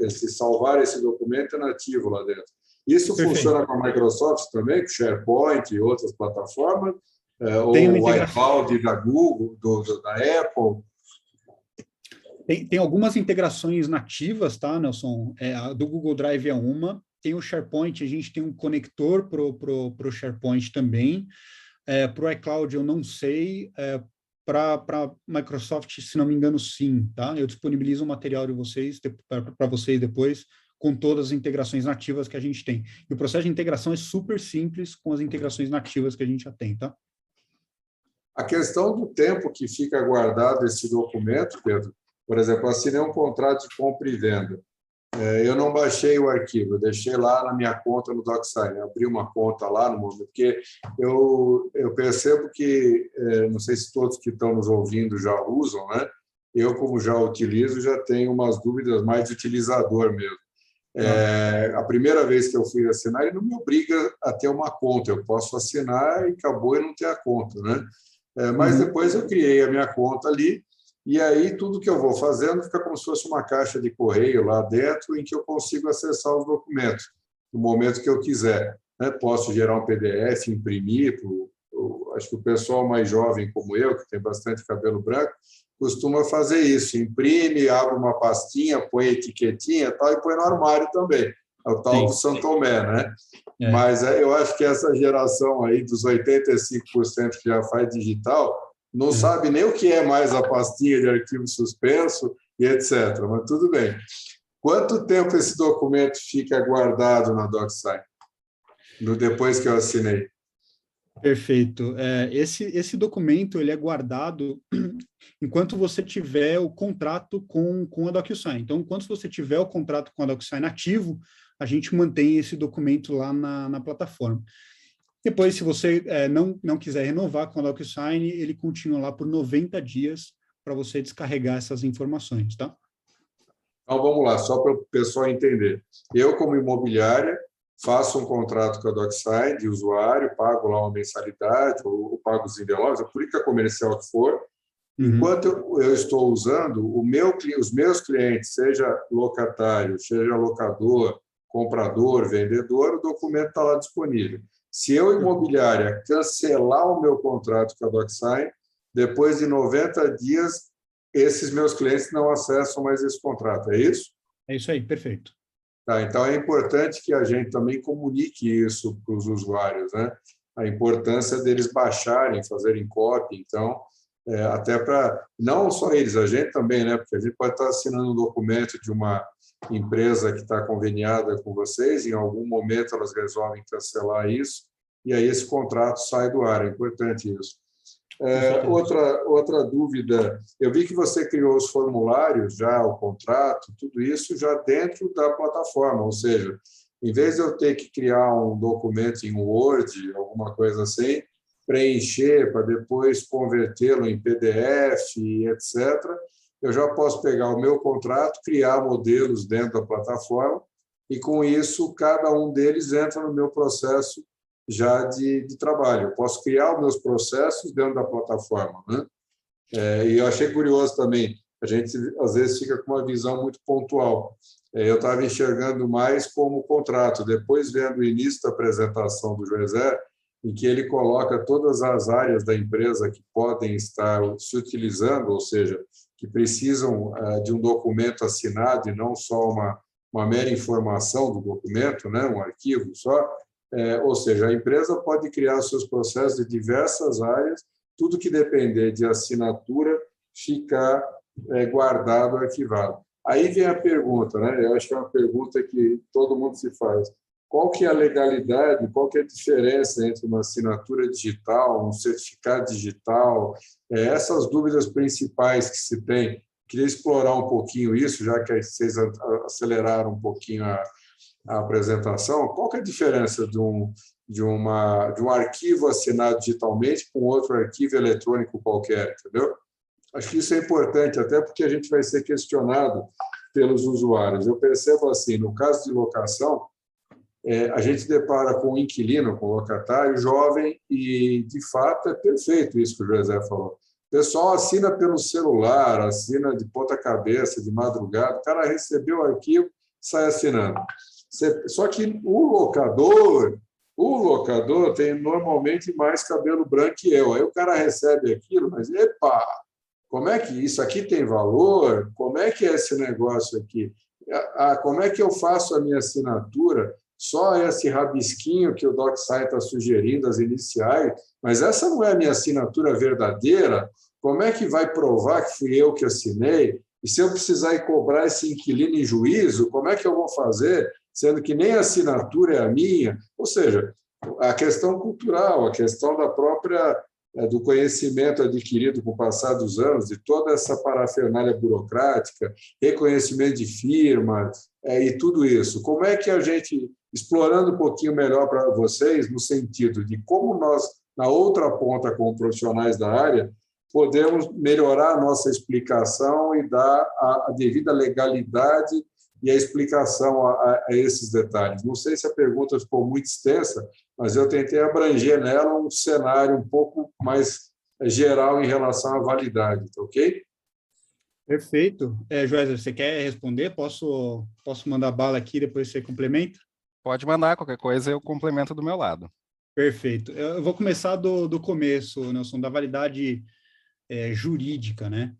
Esse salvar esse documento é nativo lá dentro. Isso Perfeito. Funciona com a Microsoft também, com o SharePoint e outras plataformas? Ou o iCloud da Google, da Apple? Tem algumas integrações nativas, tá, Nelson? A do Google Drive é uma. Tem o SharePoint, a gente tem um conector para o SharePoint também. Para o iCloud, eu não sei. Para Microsoft, se não me engano, sim, tá? Eu disponibilizo o material de vocês para vocês depois, com todas as integrações nativas que a gente tem. E o processo de integração é super simples com as integrações nativas que a gente já tem, tá? A questão do tempo que fica guardado esse documento, Pedro, por exemplo, assinei um contrato de compra e venda. Eu não baixei o arquivo, eu deixei lá na minha conta no DocuSign, abri uma conta lá no momento, porque eu percebo que, não sei se todos que estão nos ouvindo já usam, né? Eu, como já utilizo, já tenho umas dúvidas mais de utilizador mesmo. A primeira vez que eu fui assinar, ele não me obriga a ter uma conta, eu posso assinar e acabou e não ter a conta, né? Mas depois eu criei a minha conta ali, e aí tudo que eu vou fazendo fica como se fosse uma caixa de correio lá dentro, em que eu consigo acessar os documentos no momento que eu quiser, né? Posso gerar um PDF, imprimir. Acho que o pessoal mais jovem como eu, que tem bastante cabelo branco, costuma fazer isso, imprime, abre uma pastinha, põe etiquetinha tal, e põe no armário também. É o tal do São Tomé, né? Mas eu acho que essa geração aí dos 85% que já faz digital não sabe nem o que é mais a pastinha de arquivo suspenso e etc. Mas tudo bem. Quanto tempo esse documento fica guardado na DocuSign, depois que eu assinei? Perfeito. Esse documento ele é guardado enquanto você tiver o contrato com a DocuSign. Então, enquanto você tiver o contrato com a DocuSign ativo, a gente mantém esse documento lá na plataforma. Depois, se você não quiser renovar com a DocuSign, ele continua lá por 90 dias para você descarregar essas informações, tá? Então, vamos lá, só para o pessoal entender. Eu, como imobiliária, faço um contrato com a DocuSign de usuário, pago lá uma mensalidade, ou pago os envelopes, a política comercial que for. Enquanto eu estou usando, os meus clientes, seja locatário, seja locador, comprador, vendedor, o documento está lá disponível. Se eu, imobiliária, cancelar o meu contrato com a DocuSign, depois de 90 dias, esses meus clientes não acessam mais esse contrato, é isso? É isso aí, perfeito. Tá, então, é importante que a gente também comunique isso para os usuários, né? A importância deles baixarem, fazerem cópia, então, até para, não só eles, a gente também, né? Porque a gente pode estar assinando um documento de uma empresa que está conveniada com vocês, em algum momento elas resolvem cancelar isso, e aí esse contrato sai do ar, é importante isso. Outra dúvida, eu vi que você criou os formulários já, o contrato, tudo isso já dentro da plataforma, ou seja, em vez de eu ter que criar um documento em Word, alguma coisa assim, preencher para depois convertê-lo em PDF, etc., eu já posso pegar o meu contrato, criar modelos dentro da plataforma e, com isso, cada um deles entra no meu processo já de trabalho. Eu posso criar os meus processos dentro da plataforma, né? E eu achei curioso também, a gente às vezes fica com uma visão muito pontual. Eu estava enxergando mais como contrato, depois vendo o início da apresentação do José, em que ele coloca todas as áreas da empresa que podem estar se utilizando, ou seja, que precisam de um documento assinado e não só uma mera informação do documento, né? Um arquivo só. Ou seja, a empresa pode criar seus processos de diversas áreas, tudo que depender de assinatura ficar guardado, arquivado. Aí vem a pergunta, né? Eu acho que é uma pergunta que todo mundo se faz. Qual que é a legalidade, qual que é a diferença entre uma assinatura digital, um certificado digital? Essas dúvidas principais que se tem. Queria explorar um pouquinho isso, já que vocês aceleraram um pouquinho a apresentação. Qual que é a diferença de um arquivo assinado digitalmente com outro arquivo eletrônico qualquer, entendeu? Acho que isso é importante, até porque a gente vai ser questionado pelos usuários. Eu percebo assim, no caso de locação, a gente depara com um inquilino, com um locatário jovem, e, de fato, é perfeito isso que o José falou. O pessoal assina pelo celular, assina de ponta cabeça, de madrugada, o cara recebeu o arquivo, sai assinando. Só que o locador tem normalmente mais cabelo branco que eu. Aí o cara recebe aquilo, mas, epa, como é que isso aqui tem valor? Como é que é esse negócio aqui? Como é que eu faço a minha assinatura? Só esse rabisquinho que o DocuSign está sugerindo, as iniciais, mas essa não é a minha assinatura verdadeira? Como é que vai provar que fui eu que assinei? E se eu precisar ir cobrar esse inquilino em juízo, como é que eu vou fazer, sendo que nem a assinatura é a minha? Ou seja, a questão cultural, a questão da própria do conhecimento adquirido com o passar dos anos, de toda essa parafernália burocrática, reconhecimento de firma e tudo isso. Como é que a gente, explorando um pouquinho melhor para vocês, no sentido de como nós, na outra ponta, como profissionais da área, podemos melhorar a nossa explicação e dar a devida legalidade e a explicação a esses detalhes. Não sei se a pergunta ficou muito extensa, mas eu tentei abranger nela um cenário um pouco mais geral em relação à validade, tá ok? Perfeito. Joézer, você quer responder? Posso mandar bala aqui, depois você complementa? Pode mandar, qualquer coisa eu complemento do meu lado. Perfeito. Eu vou começar do começo, Nelson, da validade jurídica, né?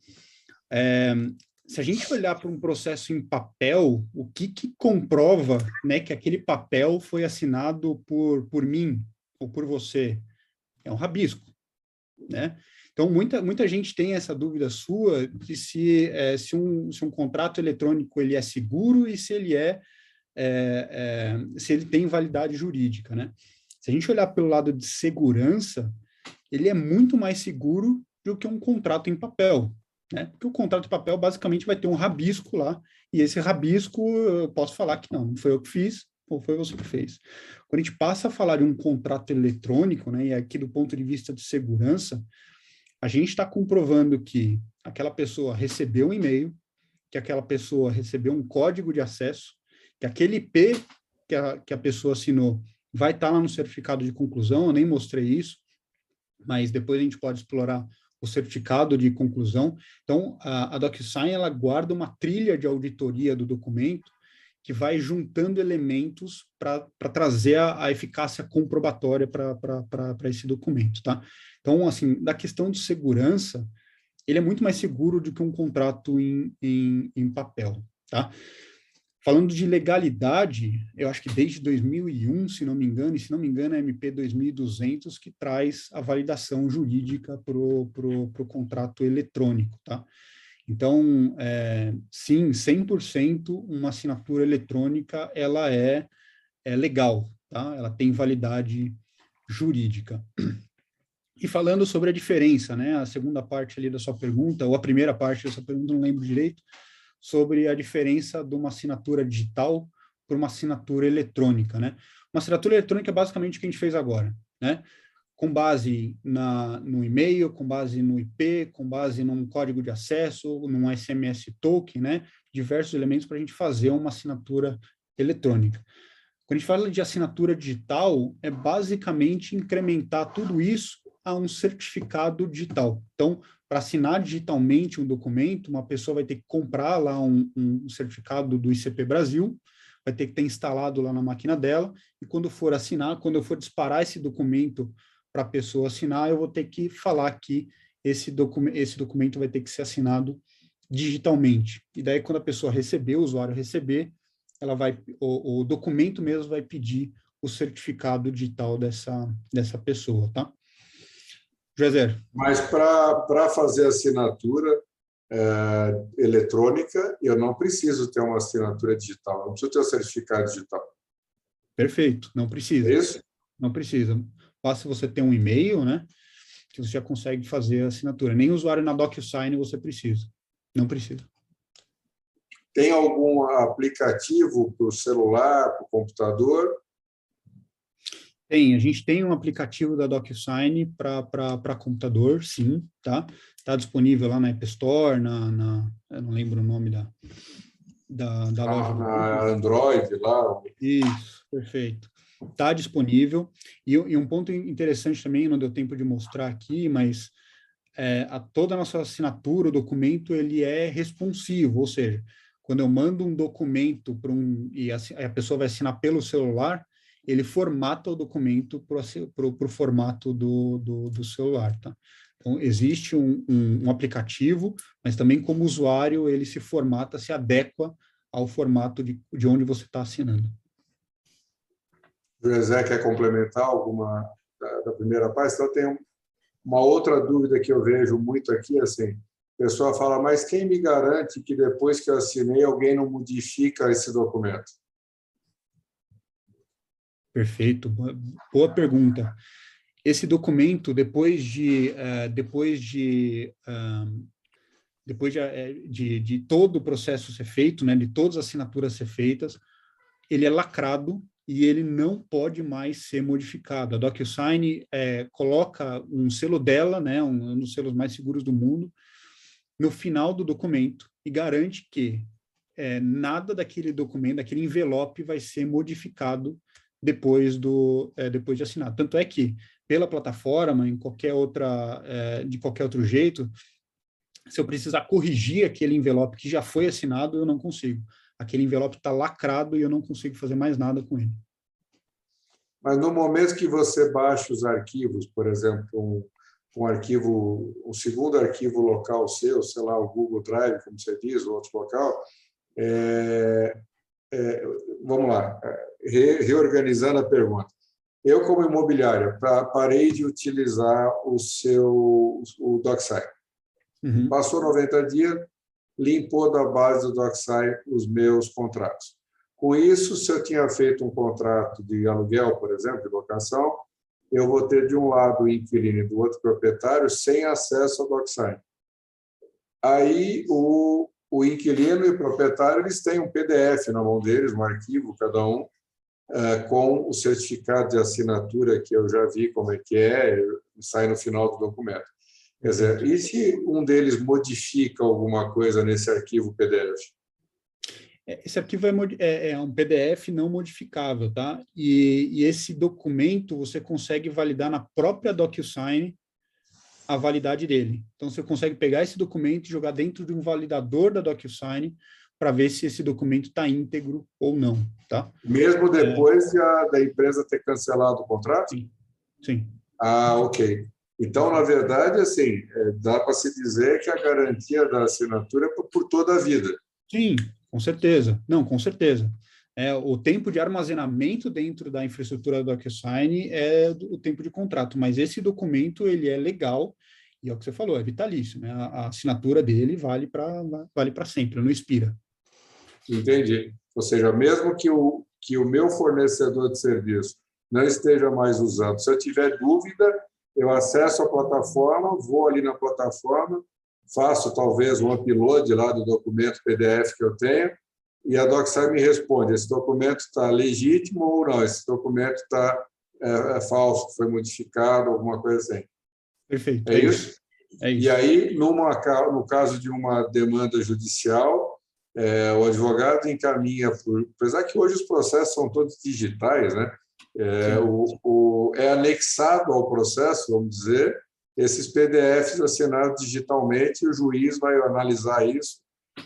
Se a gente olhar para um processo em papel, o que comprova, né, que aquele papel foi assinado por mim ou por você? É um rabisco, né? Então, muita gente tem essa dúvida sua de se um contrato eletrônico ele é seguro e se ele se ele tem validade jurídica, né? Se a gente olhar pelo lado de segurança, ele é muito mais seguro do que um contrato em papel, né? Porque o contrato em papel basicamente vai ter um rabisco lá, e esse rabisco eu posso falar que não foi eu que fiz, ou foi você que fez. Quando a gente passa a falar de um contrato eletrônico, né, e aqui do ponto de vista de segurança, a gente está comprovando que aquela pessoa recebeu um e-mail, que aquela pessoa recebeu um código de acesso, que aquele IP que a pessoa assinou vai estar lá no certificado de conclusão. Eu nem mostrei isso, mas depois a gente pode explorar o certificado de conclusão. Então, a DocuSign, ela guarda uma trilha de auditoria do documento que vai juntando elementos para trazer a eficácia comprobatória para esse documento, tá? Então, assim, da questão de segurança, ele é muito mais seguro do que um contrato em papel, tá? Falando de legalidade, eu acho que desde 2001, se não me engano, é MP 2200 que traz a validação jurídica para o contrato eletrônico, tá? Então, sim, 100% uma assinatura eletrônica, ela é legal, tá? Ela tem validade jurídica. E falando sobre a diferença, né? A segunda parte ali da sua pergunta, ou a primeira parte da sua pergunta, não lembro direito, sobre a diferença de uma assinatura digital para uma assinatura eletrônica, né? Uma assinatura eletrônica é basicamente o que a gente fez agora, né? Com base no e-mail, com base no IP, com base num código de acesso, num SMS token, né? Diversos elementos para a gente fazer uma assinatura eletrônica. Quando a gente fala de assinatura digital, é basicamente incrementar tudo isso a um certificado digital. Então, para assinar digitalmente um documento, uma pessoa vai ter que comprar lá um certificado do ICP Brasil, vai ter que ter instalado lá na máquina dela, e quando for assinar, quando eu for disparar esse documento para a pessoa assinar, eu vou ter que falar que esse documento vai ter que ser assinado digitalmente. E daí, quando a pessoa receber, o usuário receber, o documento mesmo vai pedir o certificado digital dessa pessoa, tá? José. Mas para fazer assinatura eletrônica, eu não preciso ter uma assinatura digital, não preciso ter um certificado digital. Perfeito, não precisa. É isso? Não precisa. Basta você ter um e-mail, né, que você já consegue fazer a assinatura. Nem usuário na DocuSign você precisa. Não precisa. Tem algum aplicativo para o celular, para o computador? Tem, a gente tem um aplicativo da DocuSign para computador, sim, tá? Está disponível lá na App Store, eu não lembro o nome da loja. Na Android, lá. Isso, perfeito. Está disponível. E um ponto interessante também, não deu tempo de mostrar aqui, mas toda a nossa assinatura, o documento, ele é responsivo, ou seja, quando eu mando um documento e a pessoa vai assinar pelo celular, ele formata o documento para o formato do celular, tá? Então, existe um aplicativo, mas também como usuário, ele se formata, se adequa ao formato de onde você está assinando. O José quer complementar alguma da primeira parte? Então, tem uma outra dúvida que eu vejo muito aqui, assim, a pessoa fala, mas quem me garante que depois que eu assinei, alguém não modifica esse documento? Perfeito, boa pergunta. Esse documento, depois de todo o processo ser feito, né, de todas as assinaturas ser feitas, ele é lacrado e ele não pode mais ser modificado. A DocuSign coloca um selo dela, né, um dos selos mais seguros do mundo, no final do documento e garante que nada daquele documento, daquele envelope vai ser modificado depois de assinar. Tanto é que, pela plataforma, de qualquer outro jeito, se eu precisar corrigir aquele envelope que já foi assinado, eu não consigo. Aquele envelope está lacrado e eu não consigo fazer mais nada com ele. Mas no momento que você baixa os arquivos, por exemplo, um segundo arquivo local seu, sei lá, o Google Drive, como você diz, ou outro local, vamos lá, reorganizando a pergunta. Eu, como imobiliária, parei de utilizar o DocuSign. Uhum. Passou 90 dias, limpou da base do DocuSign os meus contratos. Com isso, se eu tinha feito um contrato de aluguel, por exemplo, de locação, eu vou ter de um lado o inquilino e do outro proprietário sem acesso ao DocSign. Aí o inquilino e o proprietário eles têm um PDF na mão deles, um arquivo cada um, com o certificado de assinatura que eu já vi como é que sai no final do documento. Quer dizer, e se um deles modifica alguma coisa nesse arquivo PDF? Esse arquivo é um PDF não modificável, tá? E esse documento você consegue validar na própria DocuSign a validade dele. Então, você consegue pegar esse documento e jogar dentro de um validador da DocuSign para ver se esse documento está íntegro ou não, tá? Mesmo depois da empresa ter cancelado o contrato? Sim. Sim. Ah, ok. Então, na verdade, assim, dá para se dizer que a garantia da assinatura é por toda a vida. Sim, com certeza. Não, com certeza. O tempo de armazenamento dentro da infraestrutura do DocuSign é o tempo de contrato, mas esse documento ele é legal e é o que você falou, é vitalício, né? A assinatura dele vale para sempre, não expira. Entendi. Ou seja, mesmo que o meu fornecedor de serviço não esteja mais usando, se eu tiver dúvida, eu acesso a plataforma, vou ali na plataforma, faço talvez um upload lá do documento PDF que eu tenho, e a DocSign me responde, esse documento está legítimo ou não, esse documento está falso, foi modificado, alguma coisa assim. Perfeito. É isso? É isso. E aí, no caso de uma demanda judicial, o advogado encaminha, apesar que hoje os processos são todos digitais, né? É anexado ao processo, vamos dizer, esses PDFs assinados digitalmente, e o juiz vai analisar isso,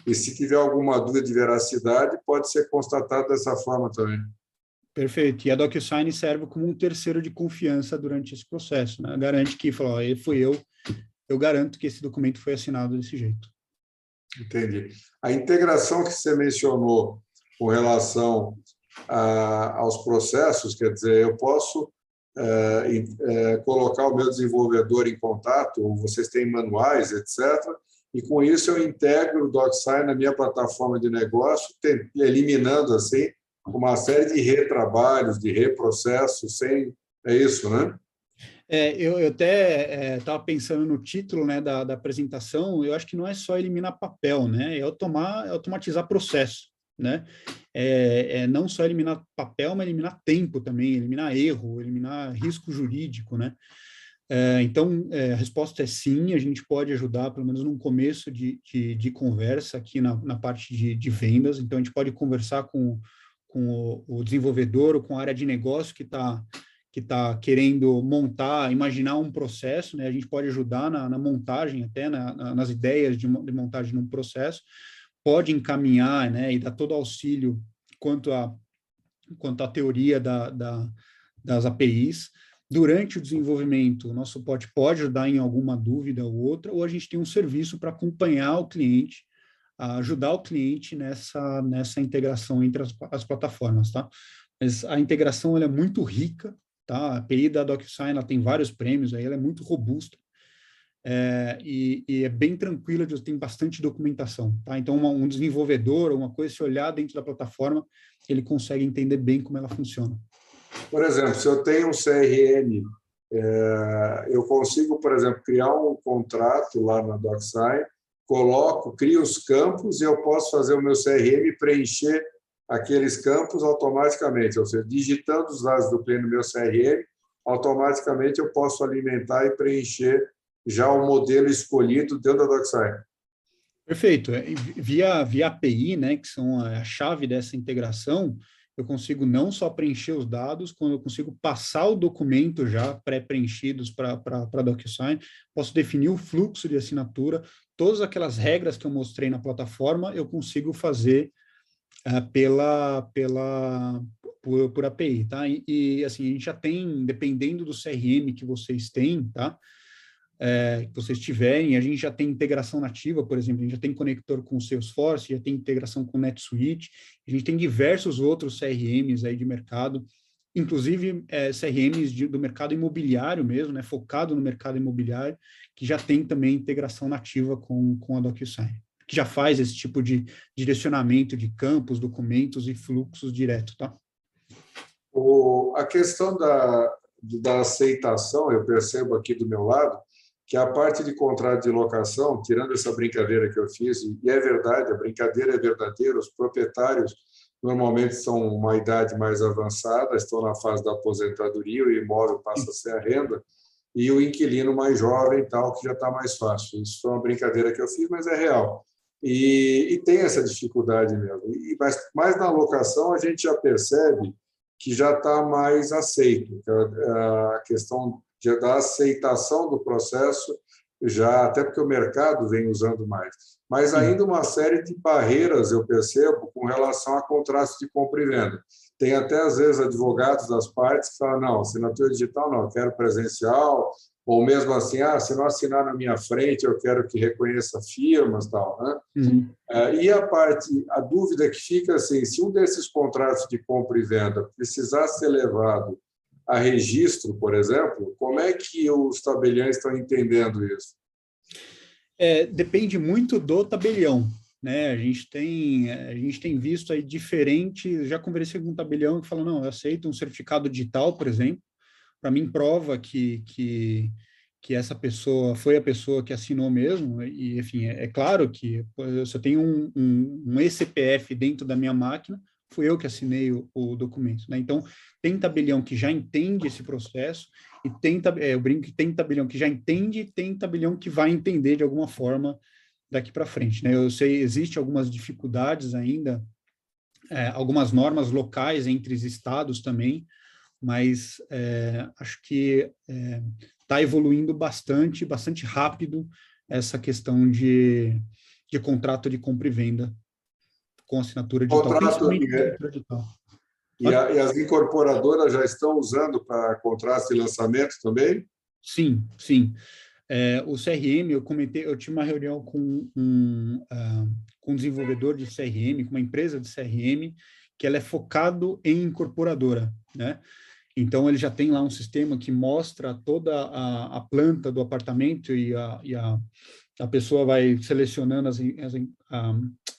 e se tiver alguma dúvida de veracidade, pode ser constatado dessa forma também. Perfeito. E a DocuSign serve como um terceiro de confiança durante esse processo, né? Garante que, fui eu garanto que esse documento foi assinado desse jeito. Entendi. A integração que você mencionou com relação aos processos, quer dizer, eu posso colocar o meu desenvolvedor em contato, ou vocês têm manuais, etc., e com isso eu integro o DocSign na minha plataforma de negócio, eliminando assim uma série de retrabalhos, de reprocessos, é isso, né? Eu até estava pensando no título, né, da apresentação. Eu acho que não é só eliminar papel, né? É automatizar processo, né? Não só eliminar papel, mas eliminar tempo também, eliminar erro, eliminar risco jurídico, né? Então, a resposta é sim, a gente pode ajudar, pelo menos num começo de conversa aqui na parte de vendas. Então, a gente pode conversar com o desenvolvedor ou com a área de negócio que está querendo imaginar um processo, né? A gente pode ajudar na montagem, até nas ideias de montagem de um processo, pode encaminhar, né, e dar todo auxílio quanto à teoria das APIs. Durante o desenvolvimento, o nosso suporte pode ajudar em alguma dúvida ou outra, ou a gente tem um serviço para acompanhar o cliente, ajudar o cliente nessa integração entre as plataformas, tá? Mas a integração ela é muito rica, tá? A API da DocuSign ela tem vários prêmios, aí ela é muito robusta, e é bem tranquila, tem bastante documentação, tá? Então, um desenvolvedor, uma coisa, se olhar dentro da plataforma, ele consegue entender bem como ela funciona. Por exemplo, se eu tenho um CRM, eu consigo, por exemplo, criar um contrato lá na DocSign, crio os campos e eu posso fazer o meu CRM preencher aqueles campos automaticamente, ou seja, digitando os dados do cliente no meu CRM, automaticamente eu posso alimentar e preencher já o modelo escolhido dentro da DocSign. Perfeito. Via API, né, que são a chave dessa integração, eu consigo não só preencher os dados, quando eu consigo passar o documento já pré-preenchidos para a DocuSign, posso definir o fluxo de assinatura, todas aquelas regras que eu mostrei na plataforma, eu consigo fazer por API, tá? E assim, a gente já tem, dependendo do CRM que vocês têm, tá? Que vocês tiverem, a gente já tem integração nativa, por exemplo, a gente já tem conector com o Salesforce, já tem integração com o NetSuite, a gente tem diversos outros CRMs aí de mercado, inclusive CRMs do mercado imobiliário mesmo, né, focado no mercado imobiliário, que já tem também integração nativa com a DocuSign. que já faz esse tipo de direcionamento de campos, documentos e fluxos direto, tá? A questão da aceitação, eu percebo aqui do meu lado, que a parte de contrato de locação, tirando essa brincadeira que eu fiz, e é verdade, a brincadeira é verdadeira, os proprietários normalmente são uma idade mais avançada, estão na fase da aposentadoria, o imóvel passa a ser a renda, e o inquilino mais jovem, tal, que já está mais fácil. Isso foi uma brincadeira que eu fiz, mas é real. E tem essa dificuldade mesmo. Mas na locação a gente já percebe que já está mais aceito. A questão da aceitação do processo, já até porque o mercado vem usando mais. Mas ainda uma série de barreiras, eu percebo, com relação a contratos de compra e venda. Tem até, às vezes, advogados das partes que falam, não, assinatura digital não, eu quero presencial, ou mesmo assim, se não assinar na minha frente, eu quero que reconheça firmas e tal, né? Uhum. E a dúvida que fica assim, se um desses contratos de compra e venda precisar ser levado a registro, por exemplo, como é que os tabeliães estão entendendo isso? Depende muito do tabelião, né? A gente tem visto aí diferentes. Já conversei com um tabelião que falou: não, eu aceito um certificado digital, por exemplo, para mim prova que essa pessoa foi a pessoa que assinou mesmo. E, enfim, é claro que se eu tenho um eCPF dentro da minha máquina, fui eu que assinei o documento, né? Então, tem tabelião que já entende esse processo, e eu brinco que tem tabelião que já entende, e tem tabelião que vai entender de alguma forma daqui para frente, né? Eu sei, existe algumas dificuldades ainda, algumas normas locais entre os estados também, mas acho que está evoluindo bastante rápido essa questão de contrato de compra e venda com assinatura digital, principalmente assinatura digital. E as incorporadoras já estão usando para contrato de lançamento também? Sim, sim. O CRM, eu tive uma reunião com um desenvolvedor de CRM, com uma empresa de CRM, que ela é focado em incorporadora, né? Então, ele já tem lá um sistema que mostra toda a planta do apartamento e a pessoa vai selecionando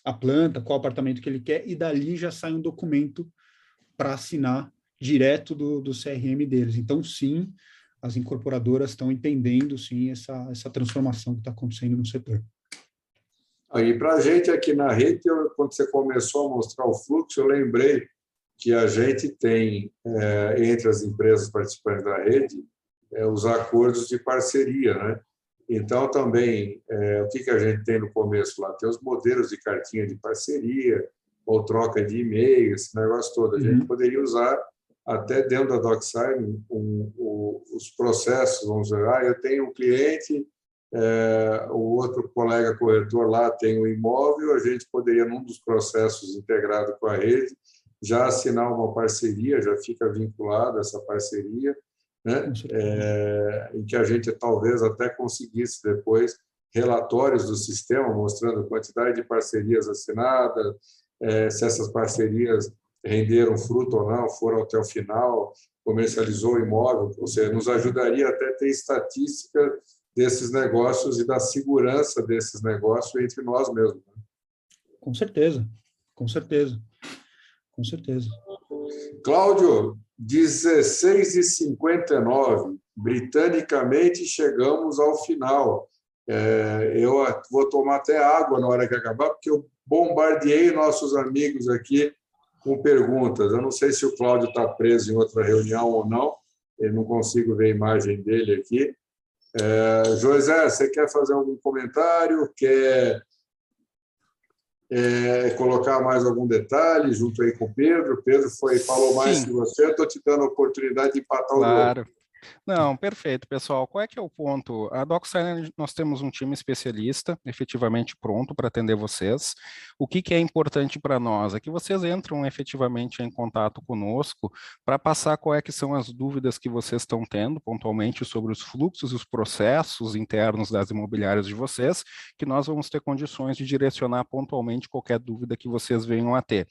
a planta, qual apartamento que ele quer, e dali já sai um documento para assinar direto do CRM deles. Então, sim, as incorporadoras estão entendendo, sim, essa transformação que está acontecendo no setor. Aí, para a gente aqui na rede, quando você começou a mostrar o fluxo, eu lembrei que a gente tem, entre as empresas participantes da rede, os acordos de parceria, né? Então, também, o que a gente tem no começo lá? Tem os modelos de cartinha de parceria, ou troca de e-mail, esse negócio todo. A gente poderia usar, até dentro da DocSign, os processos, vamos dizer, eu tenho um cliente, o outro colega corretor lá tem um imóvel, a gente poderia, num dos processos integrado com a rede, já assinar uma parceria, já fica vinculado a essa parceria, né? Em que a gente talvez até conseguisse depois relatórios do sistema mostrando a quantidade de parcerias assinadas, se essas parcerias renderam fruto ou não, foram até o final, comercializou o imóvel, ou seja, nos ajudaria até a ter estatística desses negócios e da segurança desses negócios entre nós mesmos. Com certeza, com certeza. Com certeza. Cláudio, 16h59, britanicamente chegamos ao final. Eu vou tomar até água na hora que acabar, porque eu bombardeei nossos amigos aqui com perguntas. Eu não sei se o Cláudio está preso em outra reunião ou não, eu não consigo ver a imagem dele aqui. José, você quer fazer algum comentário? Quer colocar mais algum detalhe junto aí com o Pedro? O Pedro falou mais que você, estou te dando a oportunidade de empatar o jogo. Não, perfeito, pessoal. Qual é que é o ponto? A DocSign, nós temos um time especialista, efetivamente pronto para atender vocês. O que é importante para nós? É que vocês entram efetivamente em contato conosco para passar quais que são as dúvidas que vocês estão tendo pontualmente sobre os fluxos e os processos internos das imobiliárias de vocês, que nós vamos ter condições de direcionar pontualmente qualquer dúvida que vocês venham a ter.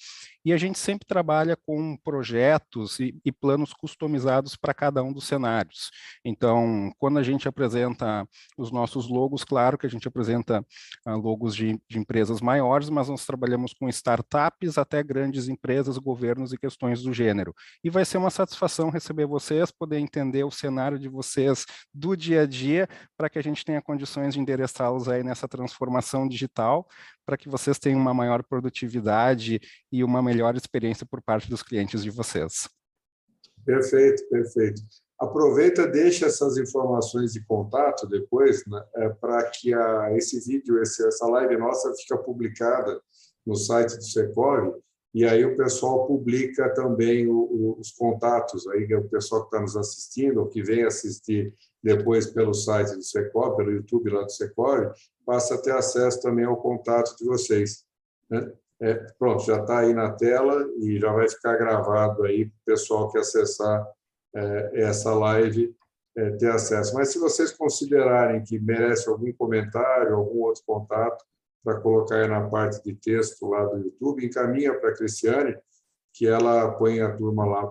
E a gente sempre trabalha com projetos e planos customizados para cada um dos cenários. cenários. Então, quando a gente apresenta os nossos logos, claro que a gente apresenta logos de empresas maiores, mas nós trabalhamos com startups até grandes empresas, governos e questões do gênero. E vai ser uma satisfação receber vocês, poder entender o cenário de vocês do dia a dia, para que a gente tenha condições de endereçá-los aí nessa transformação digital, para que vocês tenham uma maior produtividade e uma melhor experiência por parte dos clientes de vocês. Perfeito, perfeito. Aproveita, deixa essas informações de contato depois, né, para que esse vídeo, essa live nossa fica publicada no site do Secov, e aí o pessoal publica também os contatos, aí o pessoal que está nos assistindo, ou que vem assistir depois pelo site do Secov, pelo YouTube lá do Secov, passa a ter acesso também ao contato de vocês, né? Pronto, já está aí na tela e já vai ficar gravado aí para o pessoal que acessar essa live ter acesso. Mas se vocês considerarem que merece algum comentário, algum outro contato, para colocar aí na parte de texto lá do YouTube, encaminha para a Cristiane, que ela põe a turma lá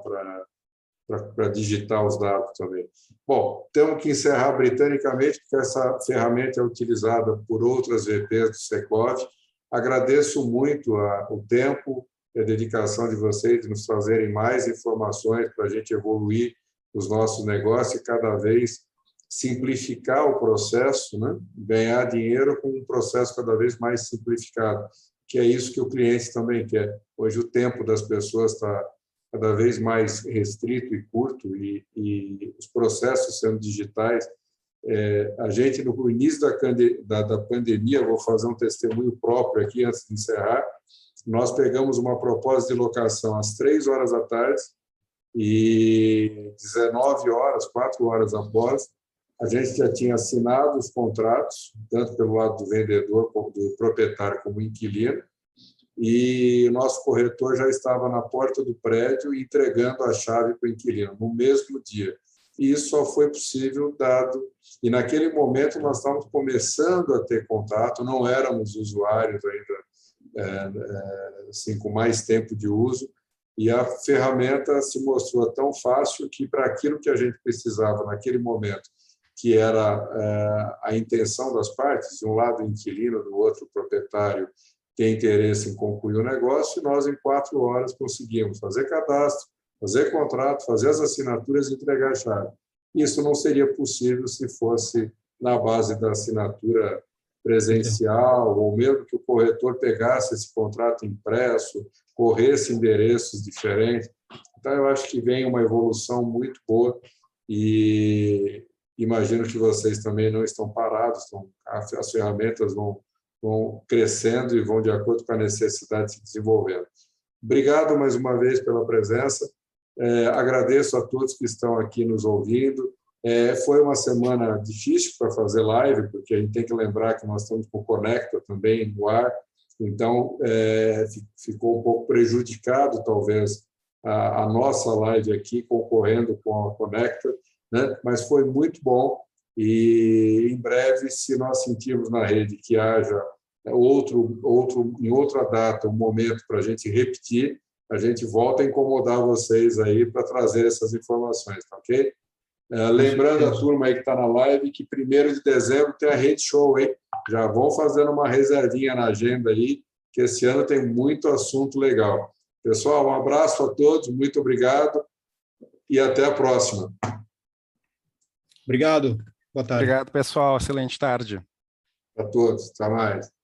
para digitar os dados também. Bom, temos que encerrar britanicamente, porque essa ferramenta é utilizada por outras VPs do Secov. Agradeço muito o tempo e a dedicação de vocês de nos trazerem mais informações para a gente evoluir os nossos negócios e cada vez simplificar o processo, né? Ganhar dinheiro com um processo cada vez mais simplificado, que é isso que o cliente também quer. Hoje o tempo das pessoas está cada vez mais restrito e curto e os processos sendo digitais. A gente, no início da pandemia, vou fazer um testemunho próprio aqui antes de encerrar, nós pegamos uma proposta de locação às 3h da tarde e 19 horas, 4 horas após, a gente já tinha assinado os contratos, tanto pelo lado do vendedor, como do proprietário, como inquilino, e o nosso corretor já estava na porta do prédio entregando a chave para o inquilino, no mesmo dia. E isso só foi possível dado... E, naquele momento, nós estávamos começando a ter contato, não éramos usuários ainda assim, com mais tempo de uso, e a ferramenta se mostrou tão fácil que, para aquilo que a gente precisava naquele momento, que era a intenção das partes, de um lado o inquilino, do outro o proprietário, tem interesse em concluir o negócio, e nós, em 4 horas, conseguimos fazer cadastro, fazer contrato, fazer as assinaturas e entregar a chave. Isso não seria possível se fosse na base da assinatura presencial, ou mesmo que o corretor pegasse esse contrato impresso, corresse endereços diferentes. Então, eu acho que vem uma evolução muito boa e imagino que vocês também não estão parados, as ferramentas vão crescendo e vão de acordo com a necessidade se desenvolvendo. Obrigado mais uma vez pela presença. Agradeço a todos que estão aqui nos ouvindo. Foi uma semana difícil para fazer live, porque a gente tem que lembrar que nós estamos com o Conecta também no ar, então ficou um pouco prejudicado, talvez, a nossa live aqui, concorrendo com a Conecta, né? Mas foi muito bom e, em breve, se nós sentirmos na rede que haja em outra data, um momento para a gente repetir, a gente volta a incomodar vocês aí para trazer essas informações, tá ok? Lembrando a turma aí que está na live que 1º de dezembro tem a Rede Show, hein? Já vão fazendo uma reservinha na agenda aí, que esse ano tem muito assunto legal. Pessoal, um abraço a todos, muito obrigado e até a próxima. Obrigado. Boa tarde. Obrigado, pessoal. Excelente tarde. A todos. Até mais.